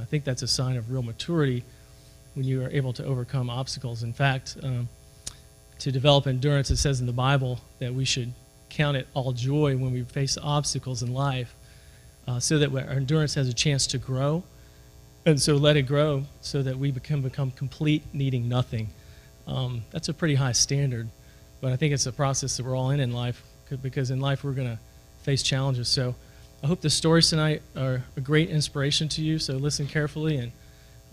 think that's a sign of real maturity when you are able to overcome obstacles. In fact, to develop endurance, it says in the Bible that we should count it all joy when we face obstacles in life, so that our endurance has a chance to grow. And so let it grow so that we become complete, needing nothing. That's a pretty high standard, but I think it's a process that we're all in life, because in life we're going to face challenges. So I hope the stories tonight are a great inspiration to you, so listen carefully, and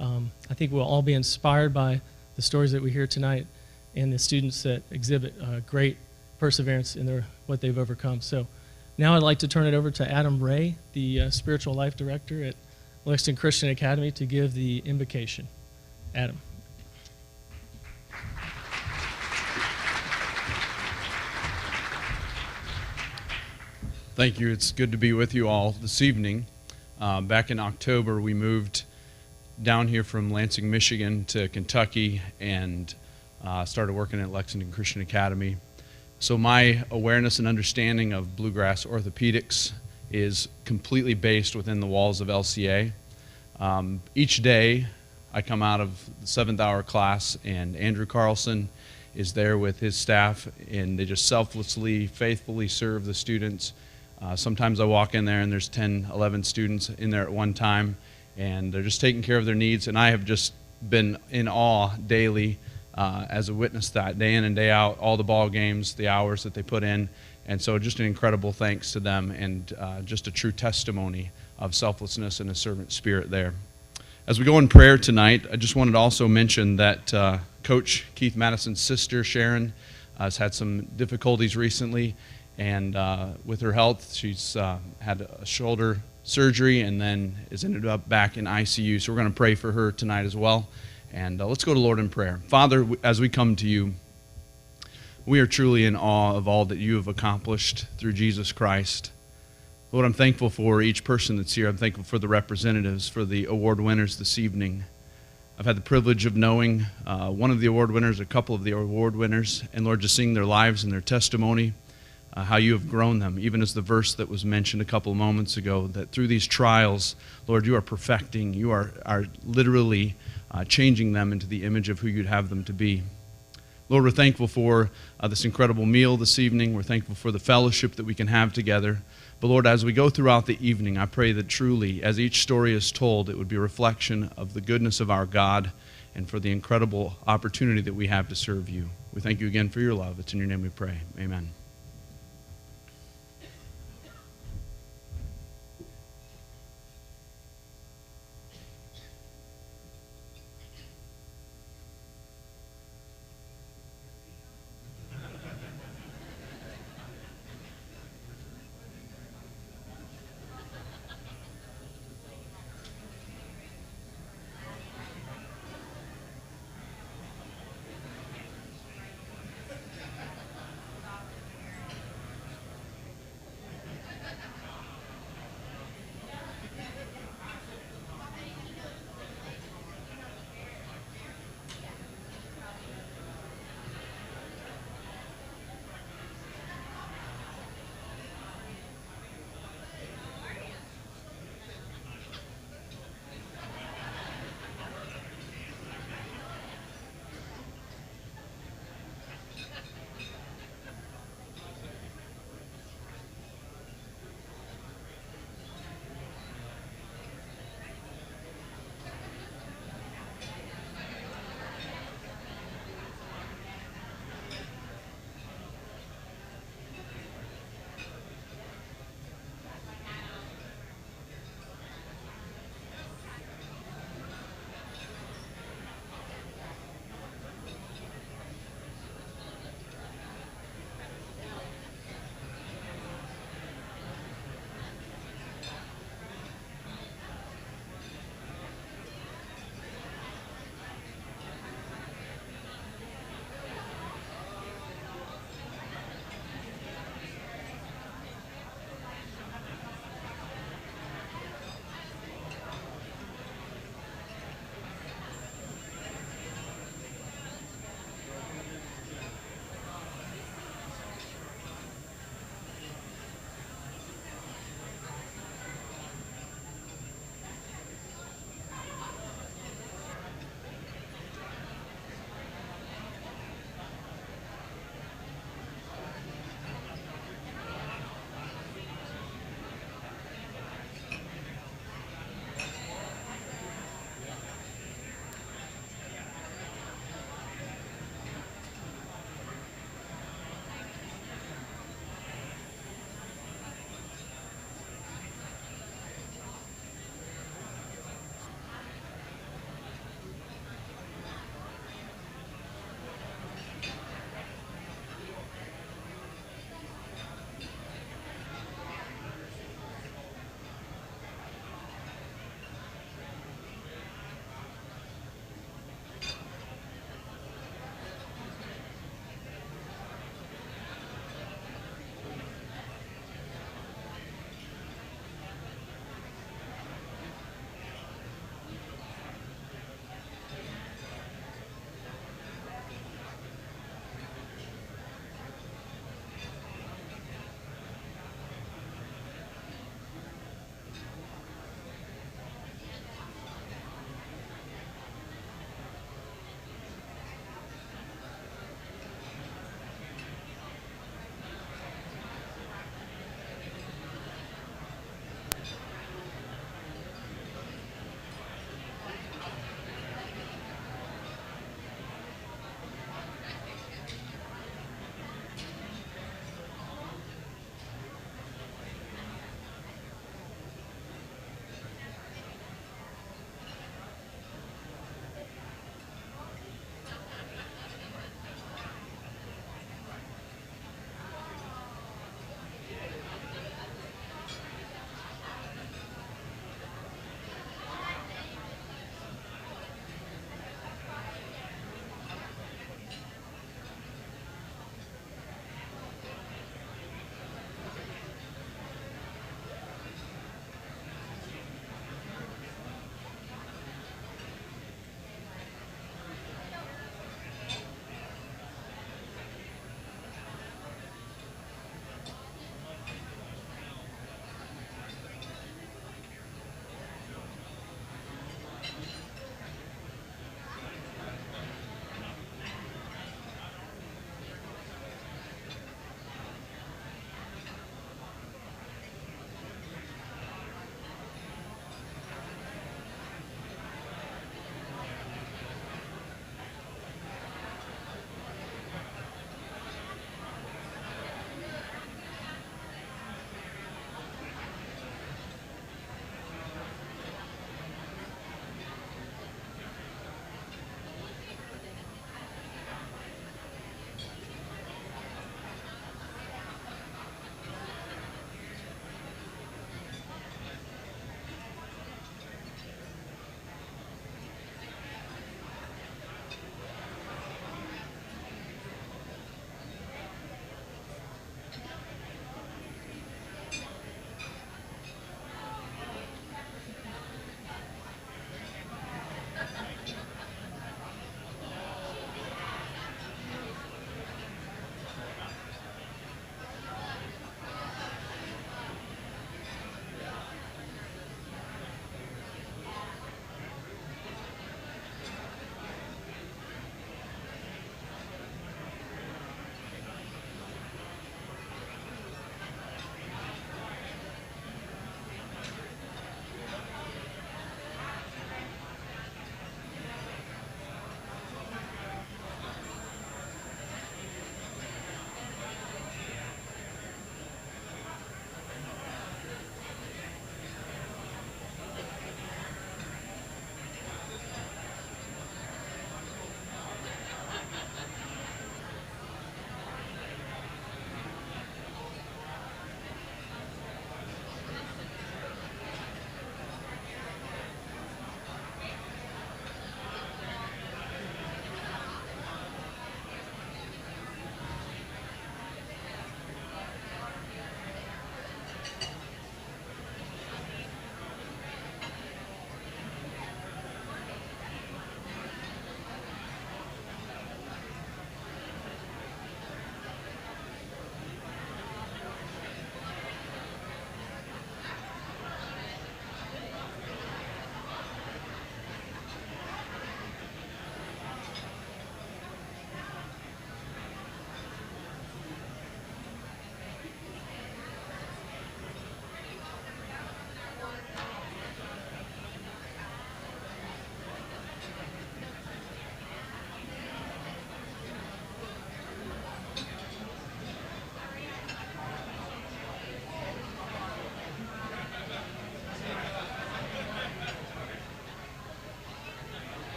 I think we'll all be inspired by the stories that we hear tonight and the students that exhibit great perseverance in what they've overcome. So now I'd like to turn it over to Adam Ray, the Spiritual Life Director at Lexington Christian Academy, to give the invocation. Adam. Thank you. It's good to be with you all this evening. Back in October, we moved down here from Lansing, Michigan to Kentucky and started working at Lexington Christian Academy. So my awareness and understanding of Bluegrass Orthopaedics is completely based within the walls of LCA. Each day I come out of the 7th hour class, and Andrew Carlson is there with his staff, and they just selflessly, faithfully serve the students. Sometimes I walk in there and there's 10, 11 students in there at one time, and they're just taking care of their needs, and I have just been in awe daily as a witness to that, day in and day out, all the ball games, the hours that they put in. And so just an incredible thanks to them, and just a true testimony of selflessness and a servant spirit there. As we go in prayer tonight, I just wanted to also mention that Coach Keith Madison's sister, Sharon, has had some difficulties recently, and with her health, she's had a shoulder surgery and then is ended up back in ICU. So we're going to pray for her tonight as well. And let's go to Lord in prayer. Father, as we come to you, we are truly in awe of all that you have accomplished through Jesus Christ. Lord, I'm thankful for each person that's here. I'm thankful for the representatives, for the award winners this evening. I've had the privilege of knowing one of the award winners, a couple of the award winners, and Lord, just seeing their lives and their testimony, how you have grown them, even as the verse that was mentioned a couple of moments ago, that through these trials, Lord, you are perfecting, you are literally changing them into the image of who you'd have them to be. Lord, we're thankful for this incredible meal this evening. We're thankful for the fellowship that we can have together. But Lord, as we go throughout the evening, I pray that truly, as each story is told, it would be a reflection of the goodness of our God and for the incredible opportunity that we have to serve you. We thank you again for your love. It's in your name we pray. Amen.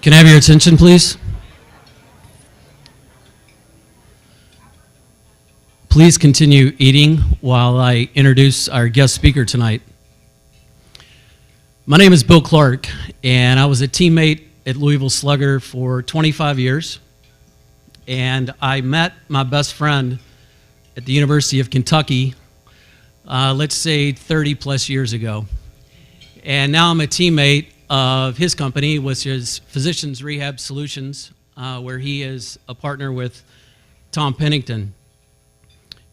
Can I have your attention, please? Please continue eating while I introduce our guest speaker tonight. My name is Bill Clark, and I was a teammate at Louisville Slugger for 25 years. And I met my best friend at the University of Kentucky, let's say 30 plus years ago. And now I'm a teammate of his company, which is Physicians Rehab Solutions, where he is a partner with Tom Pennington.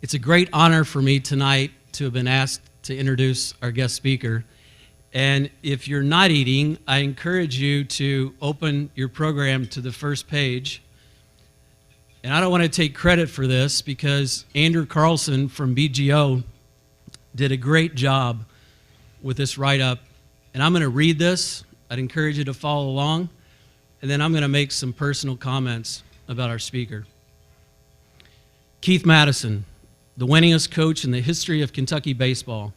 It's a great honor for me tonight to have been asked to introduce our guest speaker. And if you're not eating, I encourage you to open your program to the first page. And I don't want to take credit for this because Andrew Carlson from BGO did a great job with this write-up. And I'm going to read this. I'd encourage you to follow along. And then I'm going to make some personal comments about our speaker. Keith Madison, the winningest coach in the history of Kentucky baseball,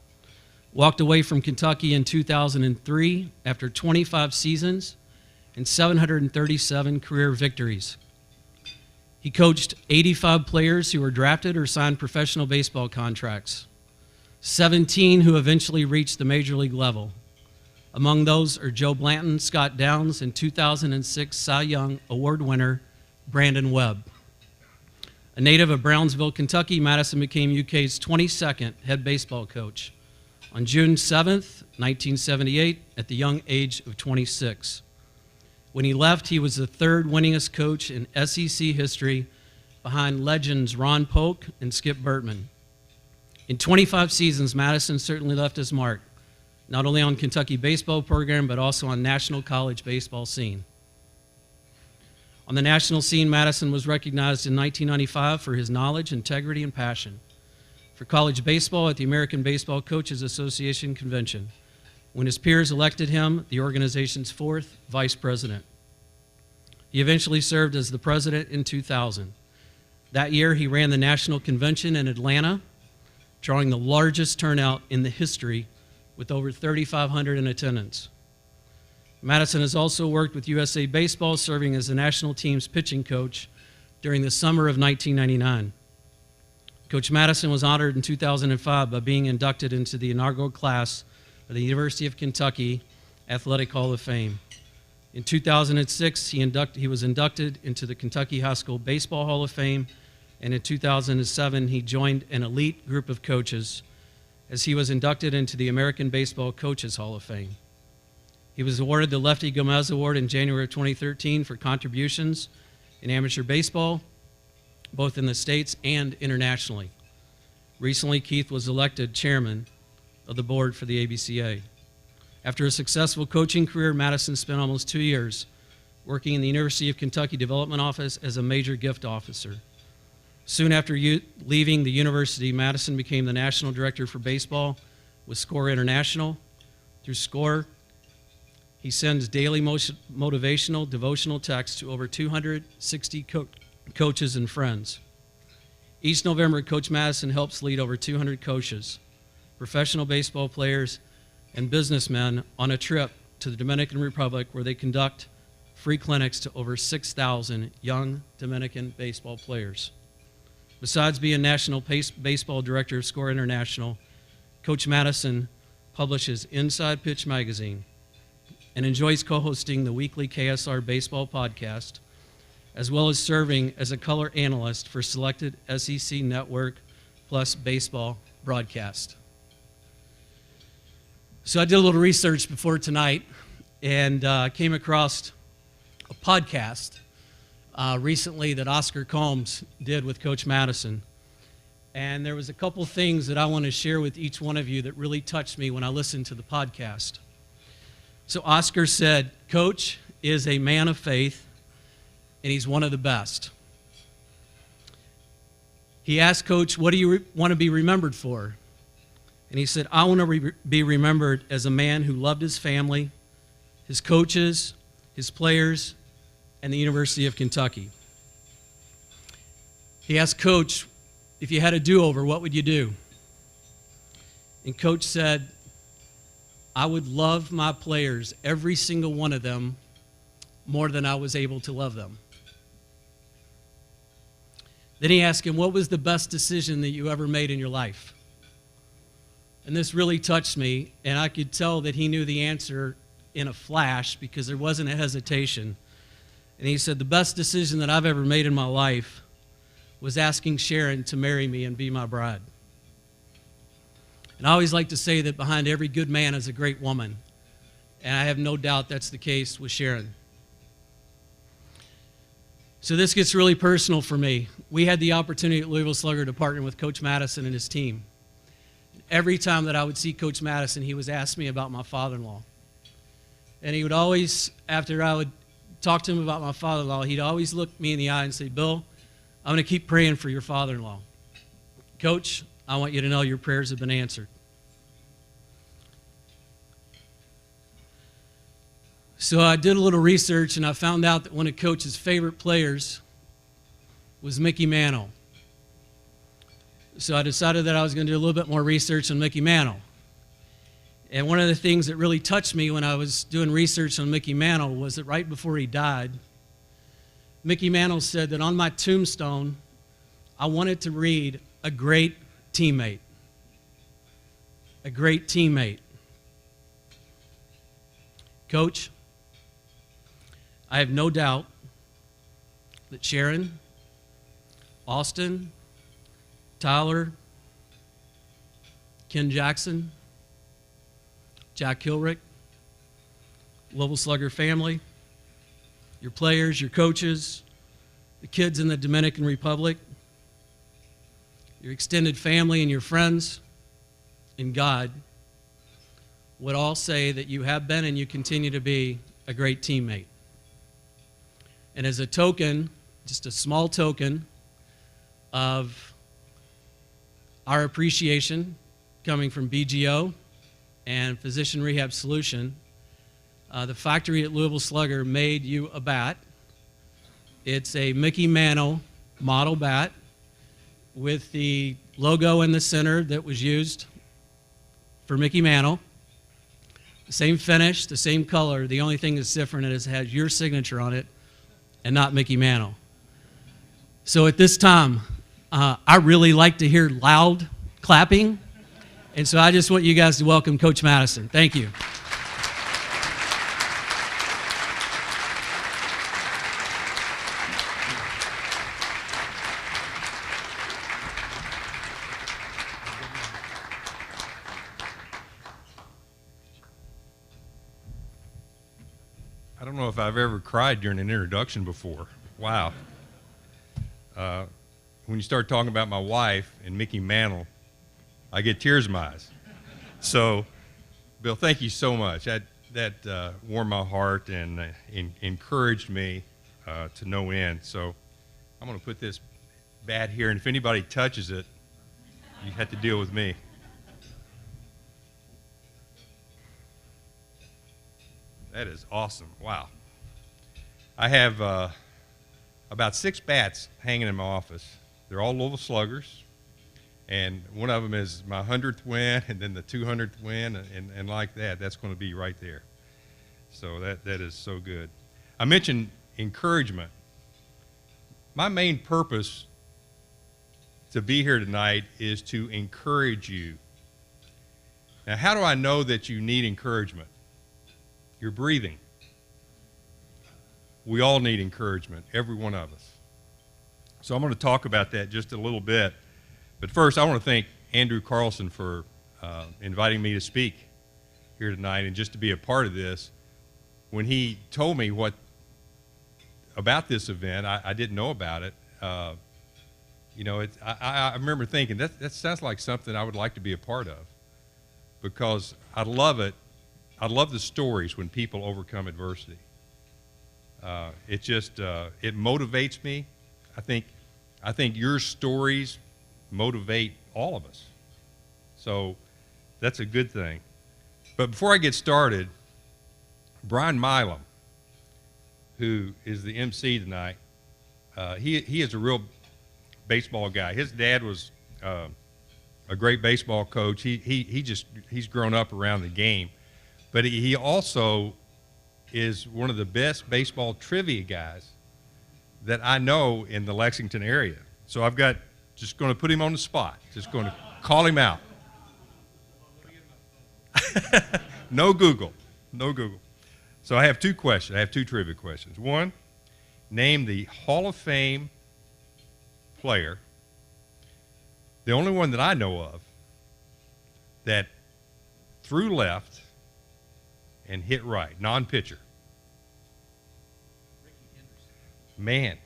walked away from Kentucky in 2003 after 25 seasons and 737 career victories. He coached 85 players who were drafted or signed professional baseball contracts, 17 who eventually reached the major league level. Among those are Joe Blanton, Scott Downs, and 2006 Cy Young Award winner Brandon Webb. A native of Brownsville, Kentucky, Madison became UK's 22nd head baseball coach on June 7th, 1978, at the young age of 26. When he left, he was the third winningest coach in SEC history behind legends Ron Polk and Skip Bertman. In 25 seasons, Madison certainly left his mark, not only on Kentucky baseball program, but also on national college baseball scene. On the national scene, Madison was recognized in 1995 for his knowledge, integrity, and passion for college baseball at the American Baseball Coaches Association convention, when his peers elected him the organization's fourth vice president. He eventually served as the president in 2000. That year, he ran the national convention in Atlanta, drawing the largest turnout in the history with over 3,500 in attendance. Madison has also worked with USA Baseball, serving as the national team's pitching coach during the summer of 1999. Coach Madison was honored in 2005 by being inducted into the inaugural class of the University of Kentucky Athletic Hall of Fame. In 2006, he was inducted into the Kentucky High School Baseball Hall of Fame, and in 2007, he joined an elite group of coaches as he was inducted into the American Baseball Coaches Hall of Fame. He was awarded the Lefty Gomez Award in January of 2013 for contributions in amateur baseball, both in the States and internationally. Recently, Keith was elected chairman of the board for the ABCA. After a successful coaching career, Madison spent almost 2 years working in the University of Kentucky Development Office as a major gift officer. Soon after leaving the university, Madison became the national director for baseball with SCORE International. Through SCORE, he sends daily motivational, devotional texts to over 260 coaches and friends. Each November, Coach Madison helps lead over 200 coaches, professional baseball players, and businessmen on a trip to the Dominican Republic where they conduct free clinics to over 6,000 young Dominican baseball players. Besides being National Baseball Director of SCORE International, Coach Madison publishes Inside Pitch magazine and enjoys co-hosting the weekly KSR Baseball podcast, as well as serving as a color analyst for selected SEC Network Plus baseball broadcast. So I did a little research before tonight and came across a podcast recently that Oscar Combs did with Coach Madison. And there was a couple things that I want to share with each one of you that really touched me when I listened to the podcast. So Oscar said, Coach is a man of faith, and he's one of the best. He asked Coach, what do you want to be remembered for? And he said, I want to be remembered as a man who loved his family, his coaches, his players, and the University of Kentucky. He asked Coach, if you had a do-over, what would you do? And Coach said, I would love my players, every single one of them, more than I was able to love them. Then he asked him, what was the best decision that you ever made in your life? And this really touched me, and I could tell that he knew the answer in a flash because there wasn't a hesitation. And he said, the best decision that I've ever made in my life was asking Sharon to marry me and be my bride. And I always like to say that behind every good man is a great woman. And I have no doubt that's the case with Sharon. So this gets really personal for me. We had the opportunity at Louisville Slugger to partner with Coach Madison and his team. Every time that I would see Coach Madison, he was asking me about my father-in-law. And he would always, after I would talk to him about my father-in-law, he'd always look me in the eye and say, Bill, I'm going to keep praying for your father-in-law. Coach, I want you to know your prayers have been answered. So I did a little research, and I found out that one of Coach's favorite players was Mickey Mantle. So I decided that I was going to do a little bit more research on Mickey Mantle. And one of the things that really touched me when I was doing research on Mickey Mantle was that right before he died, Mickey Mantle said that on my tombstone, I wanted to read, a great teammate. A great teammate. Coach, I have no doubt that Sharon, Austin, Tyler, Ken Jackson, Jack Kilrick, Louisville Slugger family, your players, your coaches, the kids in the Dominican Republic, your extended family and your friends, and God would all say that you have been and you continue to be a great teammate. And as a token, just a small token of our appreciation coming from BGO and Physician Rehab Solution, the factory at Louisville Slugger made you a bat. It's a Mickey Mantle model bat with the logo in the center that was used for Mickey Mantle. The same finish, the same color. The only thing that's different is it has your signature on it and not Mickey Mantle. So at this time, I really like to hear loud clapping, and so I just want you guys to welcome Coach Madison. Thank you. I don't know if I've ever cried during an introduction before. Wow. When you start talking about my wife and Mickey Mantle, I get tears in my eyes. So, Bill, thank you so much. That warmed my heart and encouraged me to no end. So I'm going to put this bat here, and if anybody touches it, you have to deal with me. That is awesome. Wow. I have about 6 bats hanging in my office. They're all Louisville Sluggers, and one of them is my 100th win, and then the 200th win, and like that. That's going to be right there. So that is so good. I mentioned encouragement. My main purpose to be here tonight is to encourage you. Now, how do I know that you need encouragement? You're breathing. We all need encouragement, every one of us. So I'm going to talk about that just a little bit. But first, I want to thank Andrew Carlson for inviting me to speak here tonight and just to be a part of this. When he told me about this event, I didn't know about it. I remember thinking, that sounds like something I would like to be a part of, because I love it. I love the stories when people overcome adversity. It motivates me. I think your stories motivate all of us. So that's a good thing. But before I get started, Brian Milam, who is the MC tonight, he is a real baseball guy. His dad was a great baseball coach. He's grown up around the game. But he also is one of the best baseball trivia guys that I know in the Lexington area. So I've got, just going to put him on the spot, just going to call him out. No Google, no Google. So I have two questions. I have two trivia questions. One, name the Hall of Fame player, the only one that I know of, that threw left and hit right, non-pitcher. Man,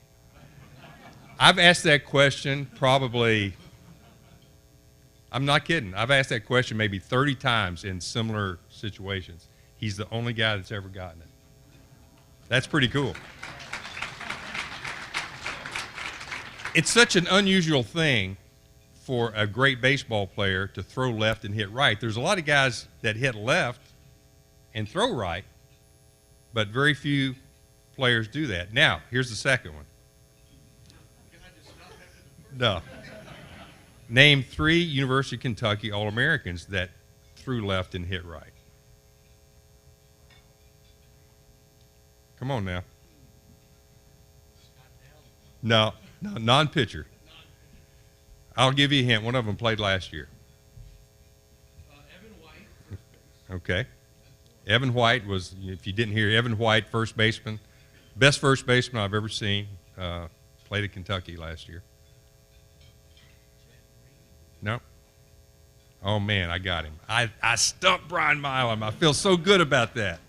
I've asked that question probably, I'm not kidding, I've asked that question maybe 30 times in similar situations. He's the only guy that's ever gotten it. That's pretty cool. It's such an unusual thing for a great baseball player to throw left and hit right. There's a lot of guys that hit left and throw right, but very few players do that. Now, here's the second one. No. Name 3 University of Kentucky All-Americans that threw left and hit right. Come on now. No, non-pitcher. I'll give you a hint. One of them played last year. Evan White. Okay. Evan White was, if you didn't hear, Evan White, first baseman. Best first baseman I've ever seen. Played at Kentucky last year. No. Oh, man, I got him. I stumped Brian Milam. I feel so good about that.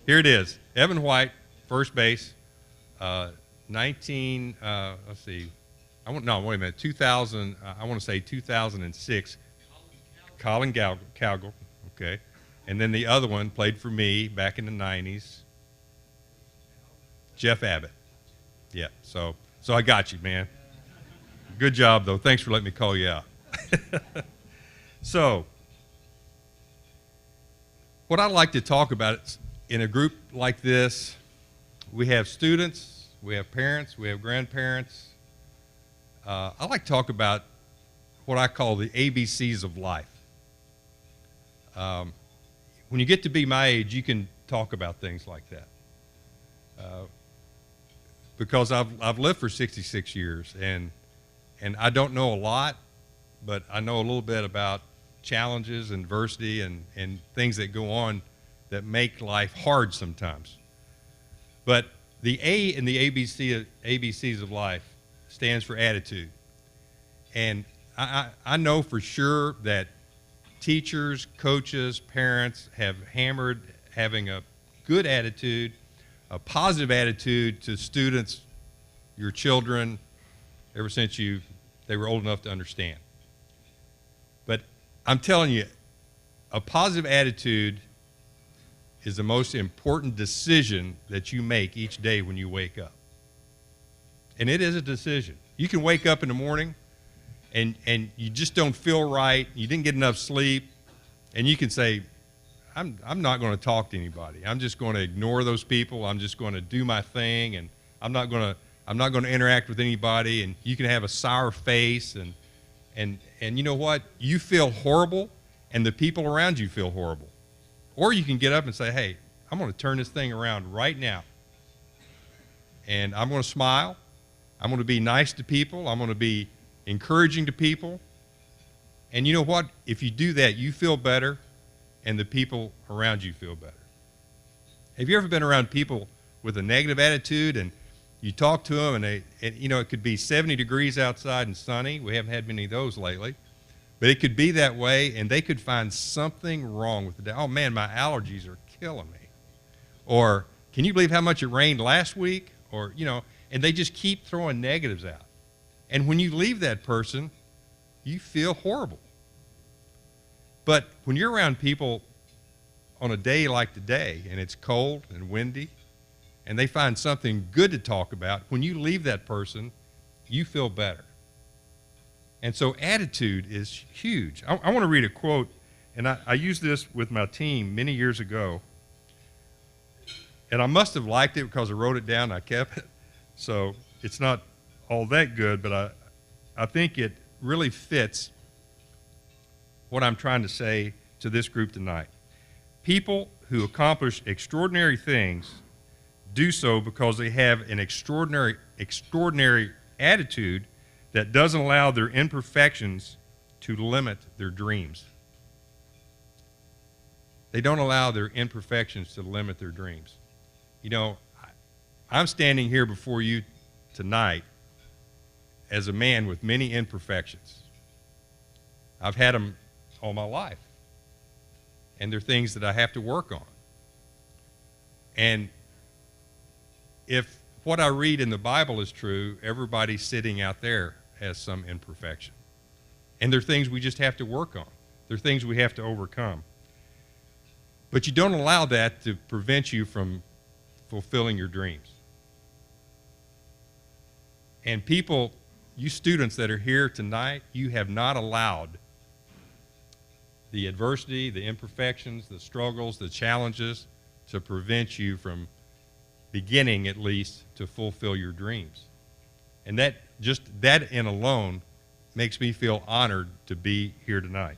Here it is. Evan White, first base. Let's see. Wait a minute. 2000, I want to say 2006. Colin Cowgill. Okay. And then the other one played for me back in the 90s. Jeff Abbott. Yeah. So I got you, man. Good job, though. Thanks for letting me call you out. So, what I'd like to talk about is, in a group like this, we have students, we have parents, we have grandparents. I like to talk about what I call the ABCs of life. When you get to be my age, you can talk about things like that. Because I've lived for 66 years, and I don't know a lot, but I know a little bit about challenges, adversity, and things that go on that make life hard sometimes. But the A in the ABCs of life stands for attitude. And I know for sure that teachers, coaches, parents have hammered having a good attitude, a positive attitude to students, your children, ever since they were old enough to understand. But I'm telling you, a positive attitude is the most important decision that you make each day when you wake up. And it is a decision. You can wake up in the morning and you just don't feel right, you didn't get enough sleep, and you can say, I'm not going to talk to anybody. I'm just going to ignore those people. I'm just going to do my thing, and I'm not going to interact with anybody. And you can have a sour face, and you know what? You feel horrible, and the people around you feel horrible. Or you can get up and say, hey, I'm going to turn this thing around right now. And I'm going to smile. I'm going to be nice to people. I'm going to be encouraging to people. And you know what? If you do that, you feel better, and the people around you feel better. Have you ever been around people with a negative attitude, and you talk to them, and it could be 70 degrees outside and sunny. We haven't had many of those lately. But it could be that way, and they could find something wrong with the day. Oh, man, my allergies are killing me. Or, can you believe how much it rained last week? Or, and they just keep throwing negatives out. And when you leave that person, you feel horrible. But when you're around people on a day like today, and it's cold and windy, and they find something good to talk about, when you leave that person, you feel better. And so attitude is huge. I want to read a quote, and I used this with my team many years ago. And I must have liked it because I wrote it down, I kept it. So it's not all that good, but I think it really fits what I'm trying to say to this group tonight. People, who accomplish extraordinary things do so because they have an extraordinary attitude that doesn't allow their imperfections to limit their dreams. They don't allow their imperfections to limit their dreams. You know, I'm standing here before you tonight as a man with many imperfections. I've had them all my life, and they're things that I have to work on. And if what I read in the Bible is true, everybody sitting out there has some imperfection. And they're things we just have to work on. They're things we have to overcome. But you don't allow that to prevent you from fulfilling your dreams. And people, you students that are here tonight, you have not allowed the adversity, the imperfections, the struggles, the challenges to prevent you from beginning, at least, to fulfill your dreams. And that, just that in alone, makes me feel honored to be here tonight.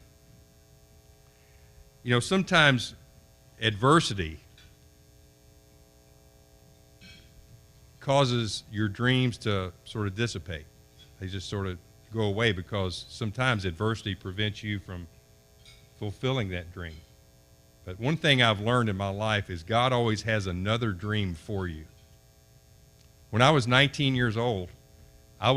You know, sometimes adversity causes your dreams to sort of dissipate. They just sort of go away because sometimes adversity prevents you from fulfilling that dream. But one thing I've learned in my life is God always has another dream for you. When I was 19 years old, I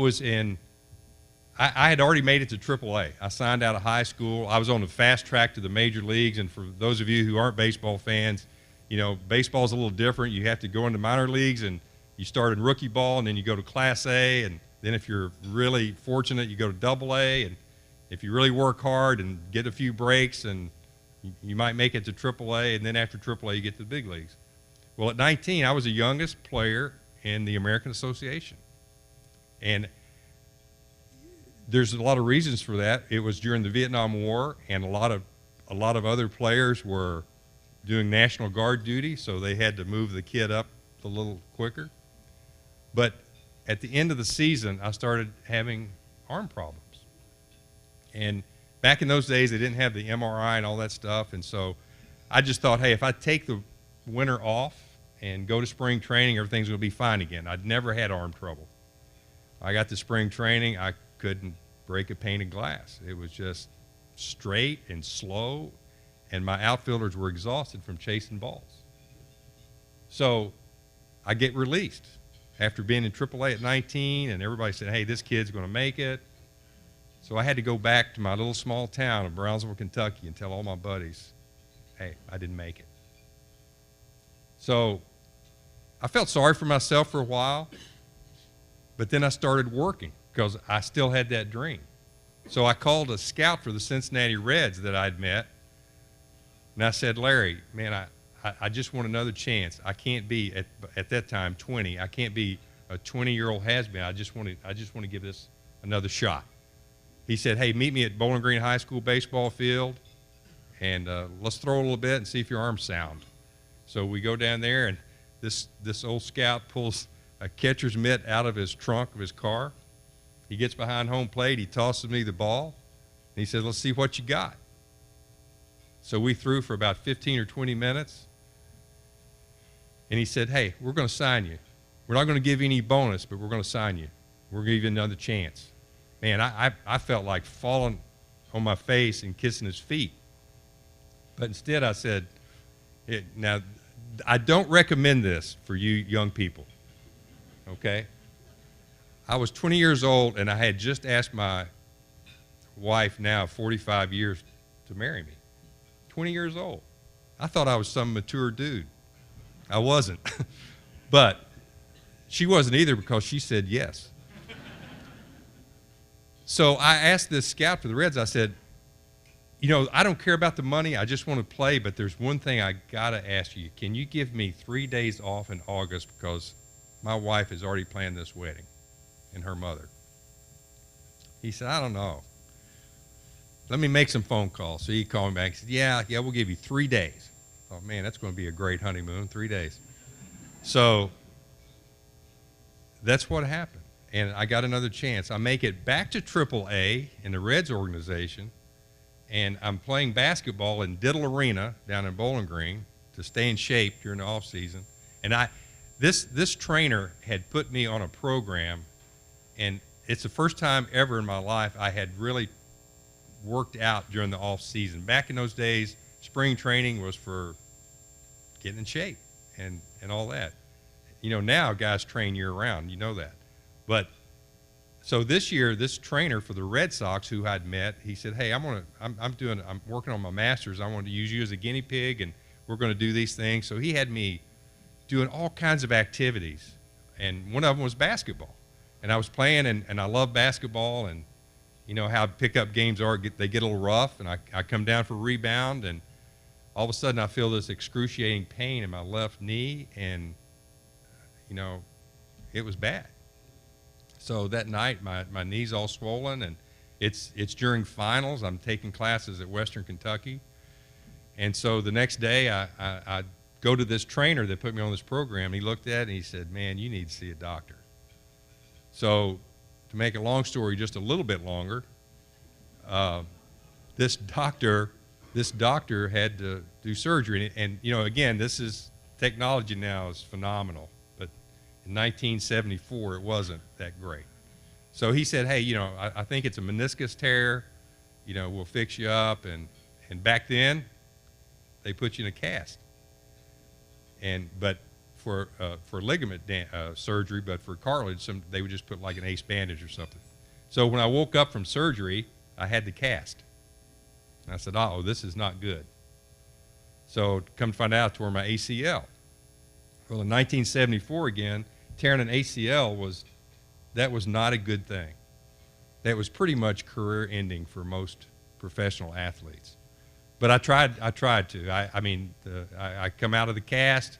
had already made it to AAA. I signed out of high school. I was on the fast track to the major leagues. And for those of you who aren't baseball fans, you know, baseball's a little different. You have to go into minor leagues, and you start in rookie ball, and then you go to Class A. And then if you're really fortunate, you go to AA. And if you really work hard and get a few breaks, and you might make it to AAA, and then after AAA, you get to the big leagues. Well, at 19, I was the youngest player in the American Association. And there's a lot of reasons for that. It was during the Vietnam War, and a lot of other players were doing National Guard duty, so they had to move the kid up a little quicker. But at the end of the season, I started having arm problems. And back in those days, they didn't have the MRI and all that stuff, and so I just thought, hey, if I take the winter off and go to spring training, everything's going to be fine again. I'd never had arm trouble. I got to spring training, I couldn't break a pane of glass. It was just straight and slow, and my outfielders were exhausted from chasing balls. So I get released after being in AAA at 19, and everybody said, hey, this kid's going to make it. So I had to go back to my little small town of Brownsville, Kentucky, and tell all my buddies, hey, I didn't make it. So I felt sorry for myself for a while, but then I started working because I still had that dream. So I called a scout for the Cincinnati Reds that I'd met, and I said, Larry, man, I just want another chance. I can't be, at that time, 20. I can't be a 20-year-old has-been. I just want to give this another shot. He said, hey, meet me at Bowling Green High School baseball field, and let's throw a little bit and see if your arm's sound. So we go down there, and this old scout pulls a catcher's mitt out of his trunk of his car. He gets behind home plate. He tosses me the ball, and he says, let's see what you got. So we threw for about 15 or 20 minutes, and he said, hey, we're going to sign you. We're not going to give you any bonus, but we're going to sign you. We're going to give you another chance. Man, I felt like falling on my face and kissing his feet. But instead I said, now, I don't recommend this for you young people, okay? I was 20 years old, and I had just asked my wife, now 45 years, to marry me. 20 years old. I thought I was some mature dude. I wasn't. But she wasn't either because she said yes. So I asked this scout for the Reds, I said, you know, I don't care about the money, I just want to play, but there's one thing I got to ask you. Can you give me 3 days off in August because my wife has already planned this wedding and her mother? He said, I don't know. Let me make some phone calls. So he called me back. He said, yeah, we'll give you 3 days. I thought, man, that's going to be a great honeymoon, 3 days. So that's what happened. And I got another chance. I make it back to AAA in the Reds organization, and I'm playing basketball in Diddle Arena down in Bowling Green, to stay in shape during the off season. And this trainer had put me on a program, and it's the first time ever in my life I had really worked out during the off season. Back in those days, spring training was for getting in shape and all that. You know, now guys train year round, you know that. But so this year, this trainer for the Red Sox who I'd met, he said, hey, I'm working on my master's. I want to use you as a guinea pig, and we're going to do these things. So he had me doing all kinds of activities, and one of them was basketball. And I was playing, and I love basketball, and you know how pickup games are, they get a little rough, and I come down for a rebound, and all of a sudden I feel this excruciating pain in my left knee, and you know, it was bad. So that night, my knee's all swollen, and it's during finals. I'm taking classes at Western Kentucky. And so the next day, I go to this trainer that put me on this program. He looked at it, and he said, man, you need to see a doctor. So to make a long story just a little bit longer, this doctor had to do surgery. And you know, again, technology now is phenomenal. In 1974, it wasn't that great. So he said, hey, you know, I think it's a meniscus tear. You know, we'll fix you up. And back then, they put you in a cast. But for ligament surgery, but for cartilage, they would just put like an ace bandage or something. So when I woke up from surgery, I had the cast. And I said, oh, this is not good. So come to find out, I tore my ACL. Well, in 1974 again, tearing an ACL was not a good thing. That was pretty much career ending for most professional athletes. But I tried to. I come out of the cast,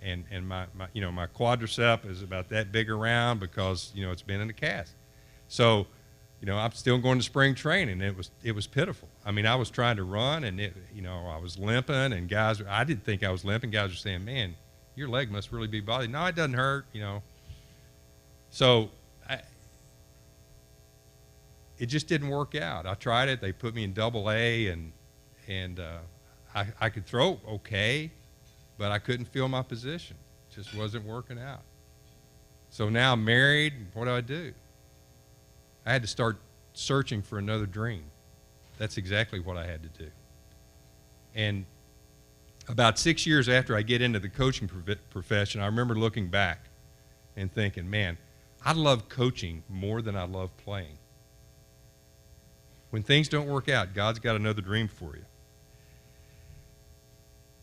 and my quadricep is about that big around because you know it's been in the cast. So, you know, I'm still going to spring training. It was pitiful. I mean, I was trying to run, and I was limping, and I didn't think I was limping. Guys were saying, man, your leg must really be bothering. No, it doesn't hurt, you know. So it just didn't work out. I tried it. They put me in AA, and I could throw okay, but I couldn't feel my position. It just wasn't working out. So now I'm married. What do? I had to start searching for another dream. That's exactly what I had to do. And about 6 years after I get into the coaching profession, I remember looking back and thinking, man, I love coaching more than I love playing. When things don't work out, God's got another dream for you.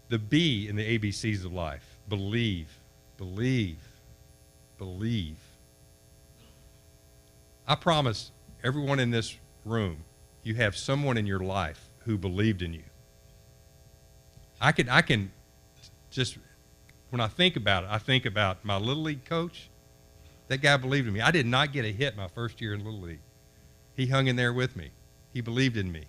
The B in the ABCs of life: believe, believe, believe. I promise everyone in this room, you have someone in your life who believed in you. I can just, when I think about it, I think about my Little League coach. That guy believed in me. I did not get a hit my first year in Little League. He hung in there with me. He believed in me.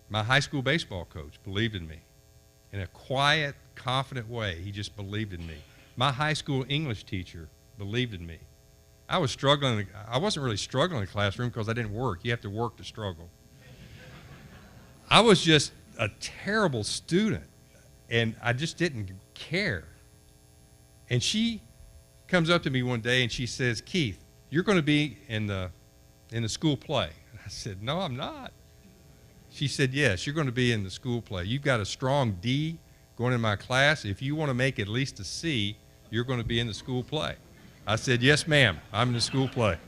My high school baseball coach believed in me. In a quiet, confident way, he just believed in me. My high school English teacher believed in me. I was struggling. I wasn't really struggling in the classroom because I didn't work. You have to work to struggle. I was just a terrible student, and I just didn't care. And she comes up to me one day and she says, Keith, you're going to be in the school play. And I said, no, I'm not. She said, yes, you're going to be in the school play. You've got a strong D going in my class. If you want to make at least a C, you're going to be in the school play. I said, yes, ma'am, I'm in the school play.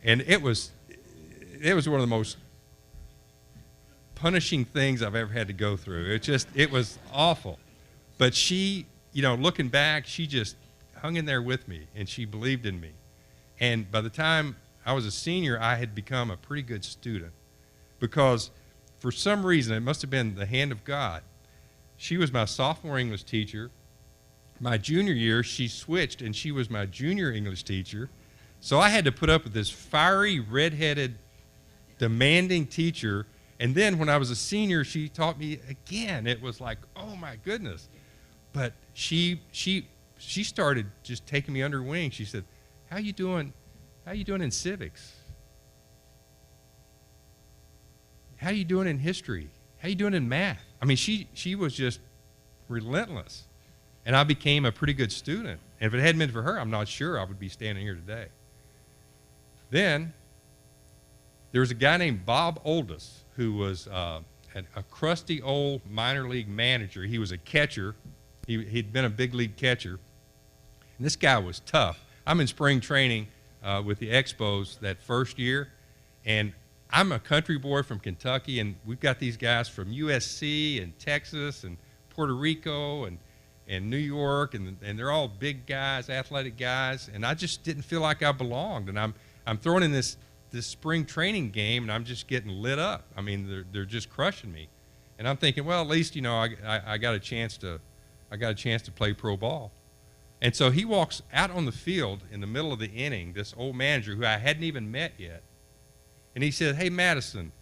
And it was one of the most punishing things I've ever had to go through. It was awful. But she, you know, looking back, she just hung in there with me, and she believed in me. And by the time I was a senior, I had become a pretty good student because for some reason, it must have been the hand of God. She was my sophomore English teacher. My junior year, she switched, and she was my junior English teacher. So I had to put up with this fiery, redheaded, demanding teacher. And then when I was a senior, she taught me again. It was like, oh my goodness. But she started just taking me under her wing. She said, how you doing in civics? How you doing in history? How you doing in math? I mean, she was just relentless. And I became a pretty good student. And if it hadn't been for her, I'm not sure I would be standing here today. Then there was a guy named Bob Oldus who was a crusty old minor league manager. He was a catcher. He'd been a big league catcher. And this guy was tough. I'm in spring training with the Expos that first year, and I'm a country boy from Kentucky, and we've got these guys from USC and Texas and Puerto Rico and New York, and they're all big guys, athletic guys, and I just didn't feel like I belonged. And I'm thrown in this spring training game, and I'm just getting lit up. I mean, they're just crushing me, and I'm thinking, well, at least I got a chance to play pro ball. And so he walks out on the field in the middle of the inning, this old manager who I hadn't even met yet, and he said, "Hey, Madison,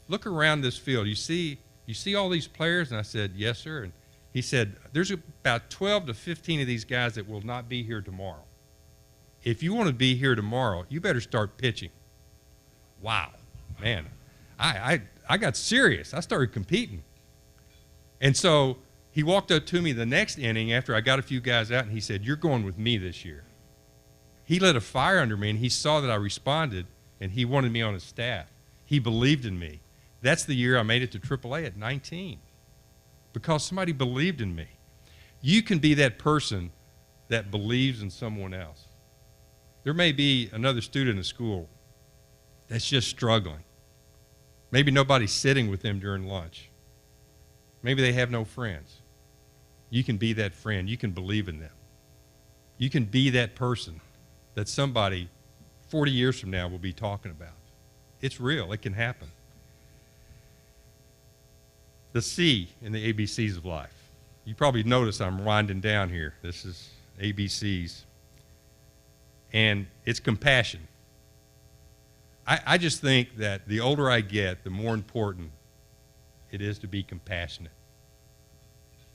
look around this field. You see all these players?" And I said, "Yes, sir." And he said, "There's about 12 to 15 of these guys that will not be here tomorrow. If you want to be here tomorrow, you better start pitching." Wow, man, I got serious. I started competing. And so he walked up to me the next inning after I got a few guys out, and he said, "You're going with me this year." He lit a fire under me, and he saw that I responded, and he wanted me on his staff. He believed in me. That's the year I made it to AAA at 19, because somebody believed in me. You can be that person that believes in someone else. There may be another student in school that's just struggling. Maybe nobody's sitting with them during lunch. Maybe they have no friends. You can be that friend. You can believe in them. You can be that person that somebody 40 years from now will be talking about. It's real. It can happen. The C in the ABCs of life. You probably notice I'm winding down here. This is ABCs. And it's compassion. I just think that the older I get, the more important it is to be compassionate.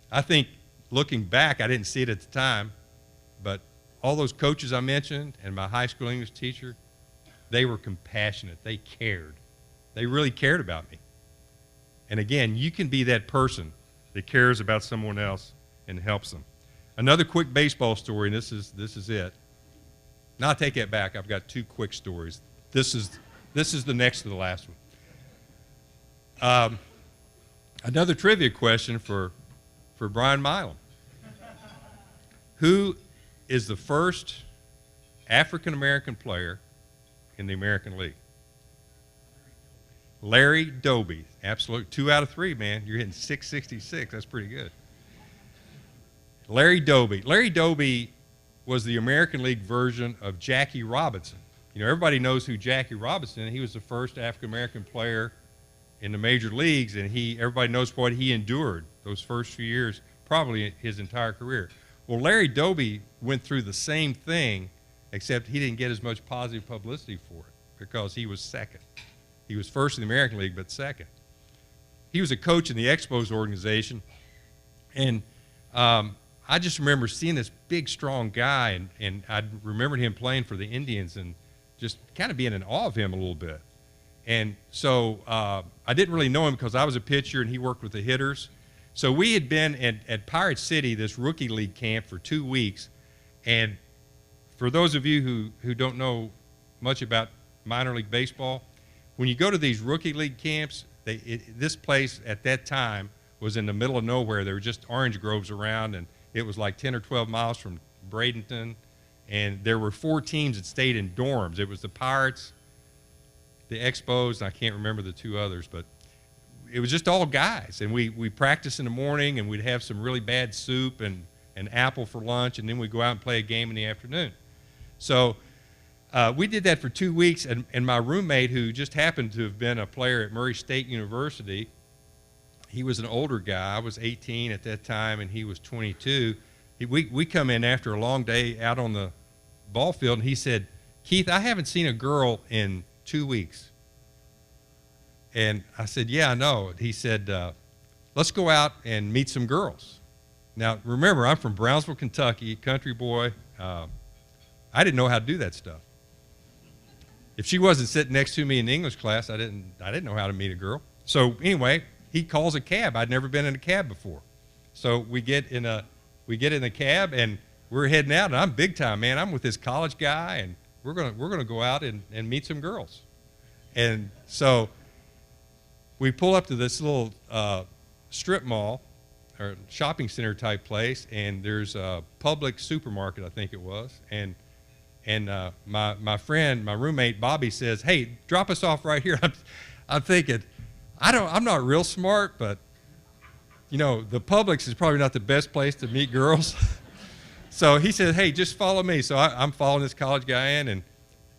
I think looking back, I didn't see it at the time, but all those coaches I mentioned and my high school English teacher, they were compassionate. They cared. They really cared about me. And again, you can be that person that cares about someone else and helps them. Another quick baseball story, and this is it. Now I'll take that back. I've got two quick stories. This is the next to the last one. Another trivia question for Brian Milam. Who is the first African-American player in the American League? Larry Doby. Absolute 2 out of 3, man. You're hitting 666. That's pretty good. Larry Doby. Larry Doby was the American League version of Jackie Robinson. You know, everybody knows who Jackie Robinson is. He was the first African-American player in the major leagues, and everybody knows what he endured those first few years, probably his entire career. Well, Larry Doby went through the same thing, except he didn't get as much positive publicity for it because he was second. He was first in the American League, but second. He was a coach in the Expos organization, and I just remember seeing this big, strong guy, and I remembered him playing for the Indians and just kind of being in awe of him a little bit. And so I didn't really know him because I was a pitcher and he worked with the hitters. So we had been at Pirate City, this rookie league camp, for 2 weeks. And for those of you who don't know much about minor league baseball, when you go to these rookie league camps, this place at that time was in the middle of nowhere. There were just orange groves around, and it was like 10 or 12 miles from Bradenton. And there were 4 teams that stayed in dorms. It was the Pirates, the Expos, and I can't remember the 2 others, but it was just all guys. And we practiced in the morning, and we'd have some really bad soup and an apple for lunch, and then we'd go out and play a game in the afternoon. So we did that for 2 weeks, and my roommate, who just happened to have been a player at Murray State University, he was an older guy. I was 18 at that time, and he was 22. We come in after a long day out on the ball field, and he said, "Keith, I haven't seen a girl in 2 weeks." And I said, "Yeah, I know." He said, "Let's go out and meet some girls." Now, remember, I'm from Brownsville, Kentucky, country boy. I didn't know how to do that stuff. If she wasn't sitting next to me in the English class, I didn't know how to meet a girl. So anyway, he calls a cab. I'd never been in a cab before. So we get in the cab, and we're heading out, and I'm big time, man. I'm with this college guy, and we're gonna go out and meet some girls. And so we pull up to this little strip mall or shopping center type place, and there's a public supermarket, I think it was, and my friend, my roommate Bobby says, "Hey, drop us off right here." I'm thinking, I'm not real smart, but you know, the Publix is probably not the best place to meet girls. So he said, "Hey, just follow me." So I'm following this college guy in, and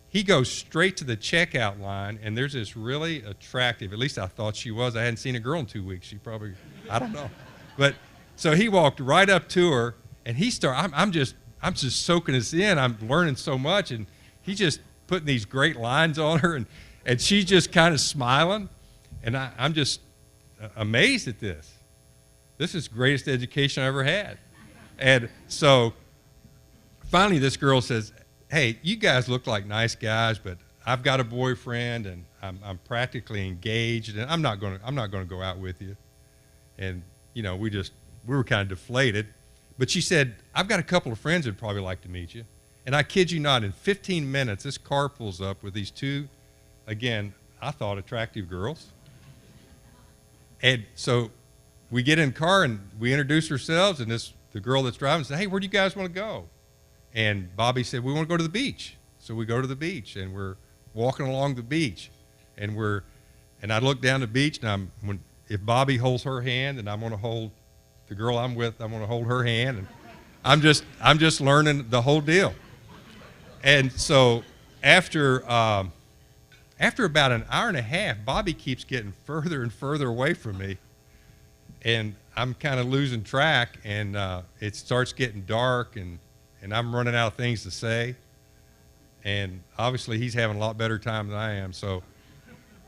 he goes straight to the checkout line, and there's this really attractive, at least I thought she was. I hadn't seen a girl in 2 weeks. She probably, I don't know. But so he walked right up to her, and I'm just soaking this in. I'm learning so much, and he's just putting these great lines on her, and she's just kind of smiling, and I'm just amazed at this. This is the greatest education I ever had. And so finally this girl says, "Hey, you guys look like nice guys, but I've got a boyfriend, and I'm practically engaged, and I'm not going to go out with you." And you know, we were kind of deflated. But she said, "I've got a couple of friends that'd probably like to meet you." And I kid you not, in 15 minutes, this car pulls up with these two, again, I thought attractive girls. And so we get in the car, and we introduce ourselves, and the girl that's driving said, "Hey, where do you guys want to go?" And Bobby said, "We want to go to the beach." So we go to the beach, and we're walking along the beach, and I look down the beach, and if Bobby holds her hand, and I'm going to hold the girl I'm with, I'm going to hold her hand, and I'm just learning the whole deal. And so after about an hour and a half, Bobby keeps getting further and further away from me, and I'm kind of losing track, and it starts getting dark, and I'm running out of things to say, and obviously he's having a lot better time than I am. So